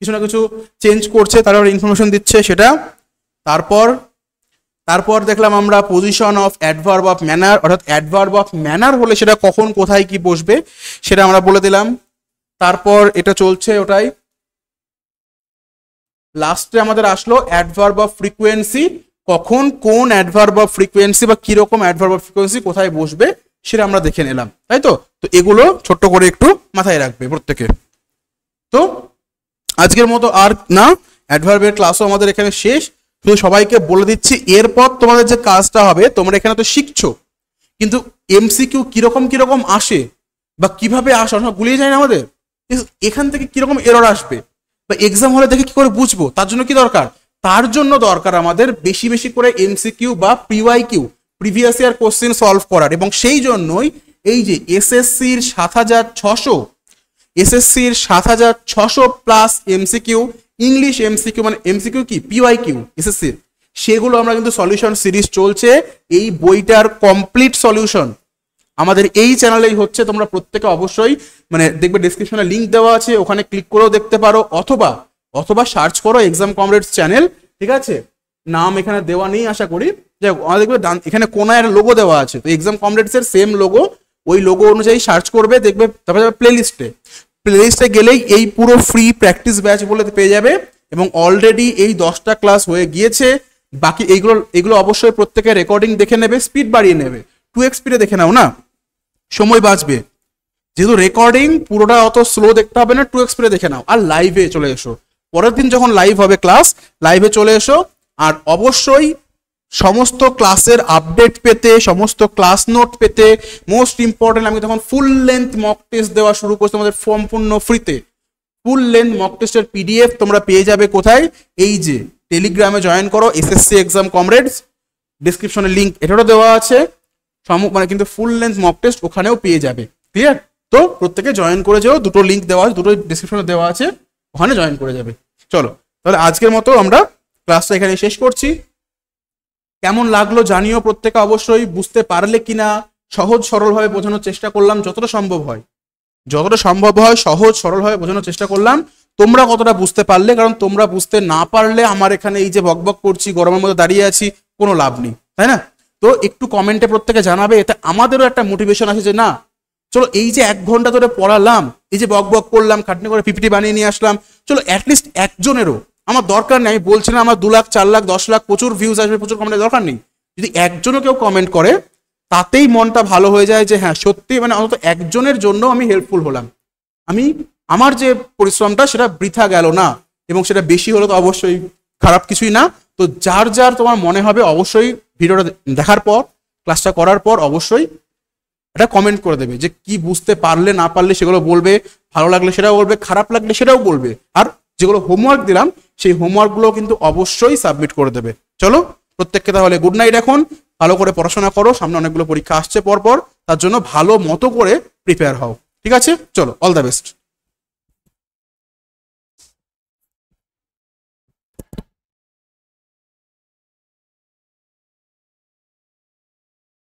কিছু না কিছু চেঞ্জ করছে, তারপর ইনফরমেশন দিচ্ছে সেটা। তারপর দেখলাম আমরা position of adverb of manner, অর্থাৎ অ্যাডভার্ব অফ ম্যানার হলে সেটা কখন কোথায় কি বসবে সেটা আমরা বলে দিলাম। তারপর এটা চলছে ওটাই, লাস্টে আমাদের আসলো অ্যাডভার্ব অফ ফ্রিকোয়েন্সি, কখন কোন অ্যাডভার্ব অফ ফ্রিকোয়েন্সি বা কিরকম অ্যাডভার্ব অফ ফ্রিকোয়েন্সি কোথায় বসবে সেটা আমরা দেখে নিলাম, তাই তো। তো এগুলো ছোট্ট করে একটু মাথায় রাখবে প্রত্যেকে। তো আজকের মতো আর না, অ্যাডভার্বের ক্লাসও আমাদের এখানে শেষ। শুধু সবাইকে বলে দিচ্ছি এরপর তোমাদের যে কাজটা হবে, তোমরা এখানে তো শিখছো, কিন্তু এমসিকিউ কিরকম কিরকম আসে বা কিভাবে আসে সব গুলিয়ে যায় না আমাদের, এখান থেকে কিরকম এরর আসবে বা এক্সাম হলে দেখে কি করে বুঝবো, তার জন্য কি দরকার, তার জন্য দরকার আমাদের বেশি বেশি করে এমসিকিউ বা PYQ previous year question solve করার। এবং সেই জন্যই এই যে এসএসসির 7600 প্লাস এমসিকিউ, ইংলিশ এমসিকিউ মানে এমসিকিউ কি পিওয়াইকিউ এসএসসির, সেগুলো আমরা কিন্তু সলিউশন সিরিজ চলছে। এই বইটার কমপ্লিট সলিউশন আমাদের এই চ্যানেলেই হচ্ছে, তোমরা প্রত্যেকে অবশ্যই মানে দেখবে ডেসক্রিপশনে লিংক দেওয়া আছে, ওখানে ক্লিক করেও দেখতে পারো, অথবা সার্চ করো এক্সাম কমরেডস চ্যানেল, ঠিক আছে। নাম এখানে দেওয়া নেই আশা করি, যাই হোক দেখবে এখানে কোনায় লোগো দেওয়া আছে, তো এক্সাম কমরেডস এর সেম লোগো, ওই লোগো অনুযায়ী সার্চ করবে, দেখবে তারপরে যাবে প্লেলিস্টে গেলেই এই পুরো ফ্রি প্র্যাকটিস ব্যাচ বলে পেয়ে যাবে। এবং অলরেডি এই 10টা ক্লাস হয়ে গিয়েছে, বাকি এগুলো অবশ্যই প্রত্যেকে রেকর্ডিং দেখে নেবে, স্পিড বাড়িয়ে নেবে, 2x স্পিডে দেখে নাও না, সময় বাঁচবে। যেহেতু রেকর্ডিং পুরোটা অত স্লো দেখতে হবে না, 2x স্পিডে দেখে নাও, আর লাইভে চলে এসো, পরের দিন যখন লাইভ হবে ক্লাস, লাইভে চলে এসো। আর অবশ্যই সমস্ত ক্লাসের আপডেট পেতে, সমস্ত ক্লাস নোট পেতে, মোস্ট ইম্পর্টেন্ট আমি তখন ফুল লেন্থ মক টেস্ট দেওয়া শুরু করছি তোমাদের সম্পূর্ণ ফ্রিতে। ফুল লেন্থ মক টেস্টের পিডিএফ তোমরা পেয়ে যাবে কোথায়, এই যে টেলিগ্রামে জয়েন করো, এসএসসি এক্সাম কমরেডস, ডিসক্রিপশনে লিঙ্ক এটারও দেওয়া আছে, মানে কিন্তু ফুল লেন্থ মক টেস্ট ওখানেও পেয়ে যাবে, ক্লিয়ার। তো প্রত্যেকে জয়েন করে যাও, দুটো লিঙ্ক দেওয়া আছে, দুটো ডিসক্রিপশনে দেওয়া আছে, ওখানে জয়েন করে যাবে। চলো তাহলে আজকের মতো আমরা ক্লাসটা এখানে শেষ করছি। কেমন লাগলো জানিও প্রত্যেকে, অবশ্যই বুঝতে পারলে কিনা, সহজ সরলভাবে বোঝানোর চেষ্টা করলাম যতটা সম্ভব হয় সহজ সরলভাবে বোঝানোর চেষ্টা করলাম। তোমরা কতটা বুঝতে পারলে, কারণ তোমরা বুঝতে না পারলে আমার এখানে এই যে বকবক করছি, গরমের মধ্যে দাঁড়িয়ে আছি, কোনো লাভ নেই, তাই না। তো একটু কমেন্টে প্রত্যেকে জানাবে, এতে আমাদেরও একটা মোটিভেশন আছে যে না চলো এই যে 1 ঘন্টা ধরে পড়ালাম, এই যে বকবক করলাম, খাটনি করে পিপিটি বানিয়ে নিয়ে আসলাম, চলো অ্যাটলিস্ট একজনেরও, আমার দরকার নেই, আমি বলছি না আমার 2 লাখ 4 লাখ 10 লাখ প্রচুর ভিউজ আসবে, প্রচুর কমেন্টের দরকার নেই, যদি একজনও কেউ কমেন্ট করে তাতেই মনটা ভালো হয়ে যায় যে হ্যাঁ সত্যি মানে অন্তত একজনের জন্য আমি হেল্পফুল হলাম, আমার যে পরিশ্রমটা সেটা বৃথা গেল না, এবং সেটা বেশি হলো তো অবশ্যই খারাপ কিছুই না। তো যার যার তোমার মনে হবে অবশ্যই ভিডিওটা দেখার পর, ক্লাসটা করার পর অবশ্যই এটা কমেন্ট করে দেবে যে কি বুঝতে পারলে না পারলে সেগুলো বলবে, ভালো লাগলে সেটাও বলবে, খারাপ লাগলে সেটাও বলবে, আর যেগুলো হোমওয়ার্ক দিলাম সেই হোমওয়ার্কগুলো কিন্তু অবশ্যই সাবমিট করে দেবে। চলো প্রত্যেককে তাহলে গুড নাইট, এখন ভালো করে পড়াশোনা করো, সামনে অনেকগুলো পরীক্ষা আসছে পরপর, তার জন্য ভালো মতো করে প্রিপেয়ার হও, ঠিক আছে। চলো অল দ্য বেস্ট।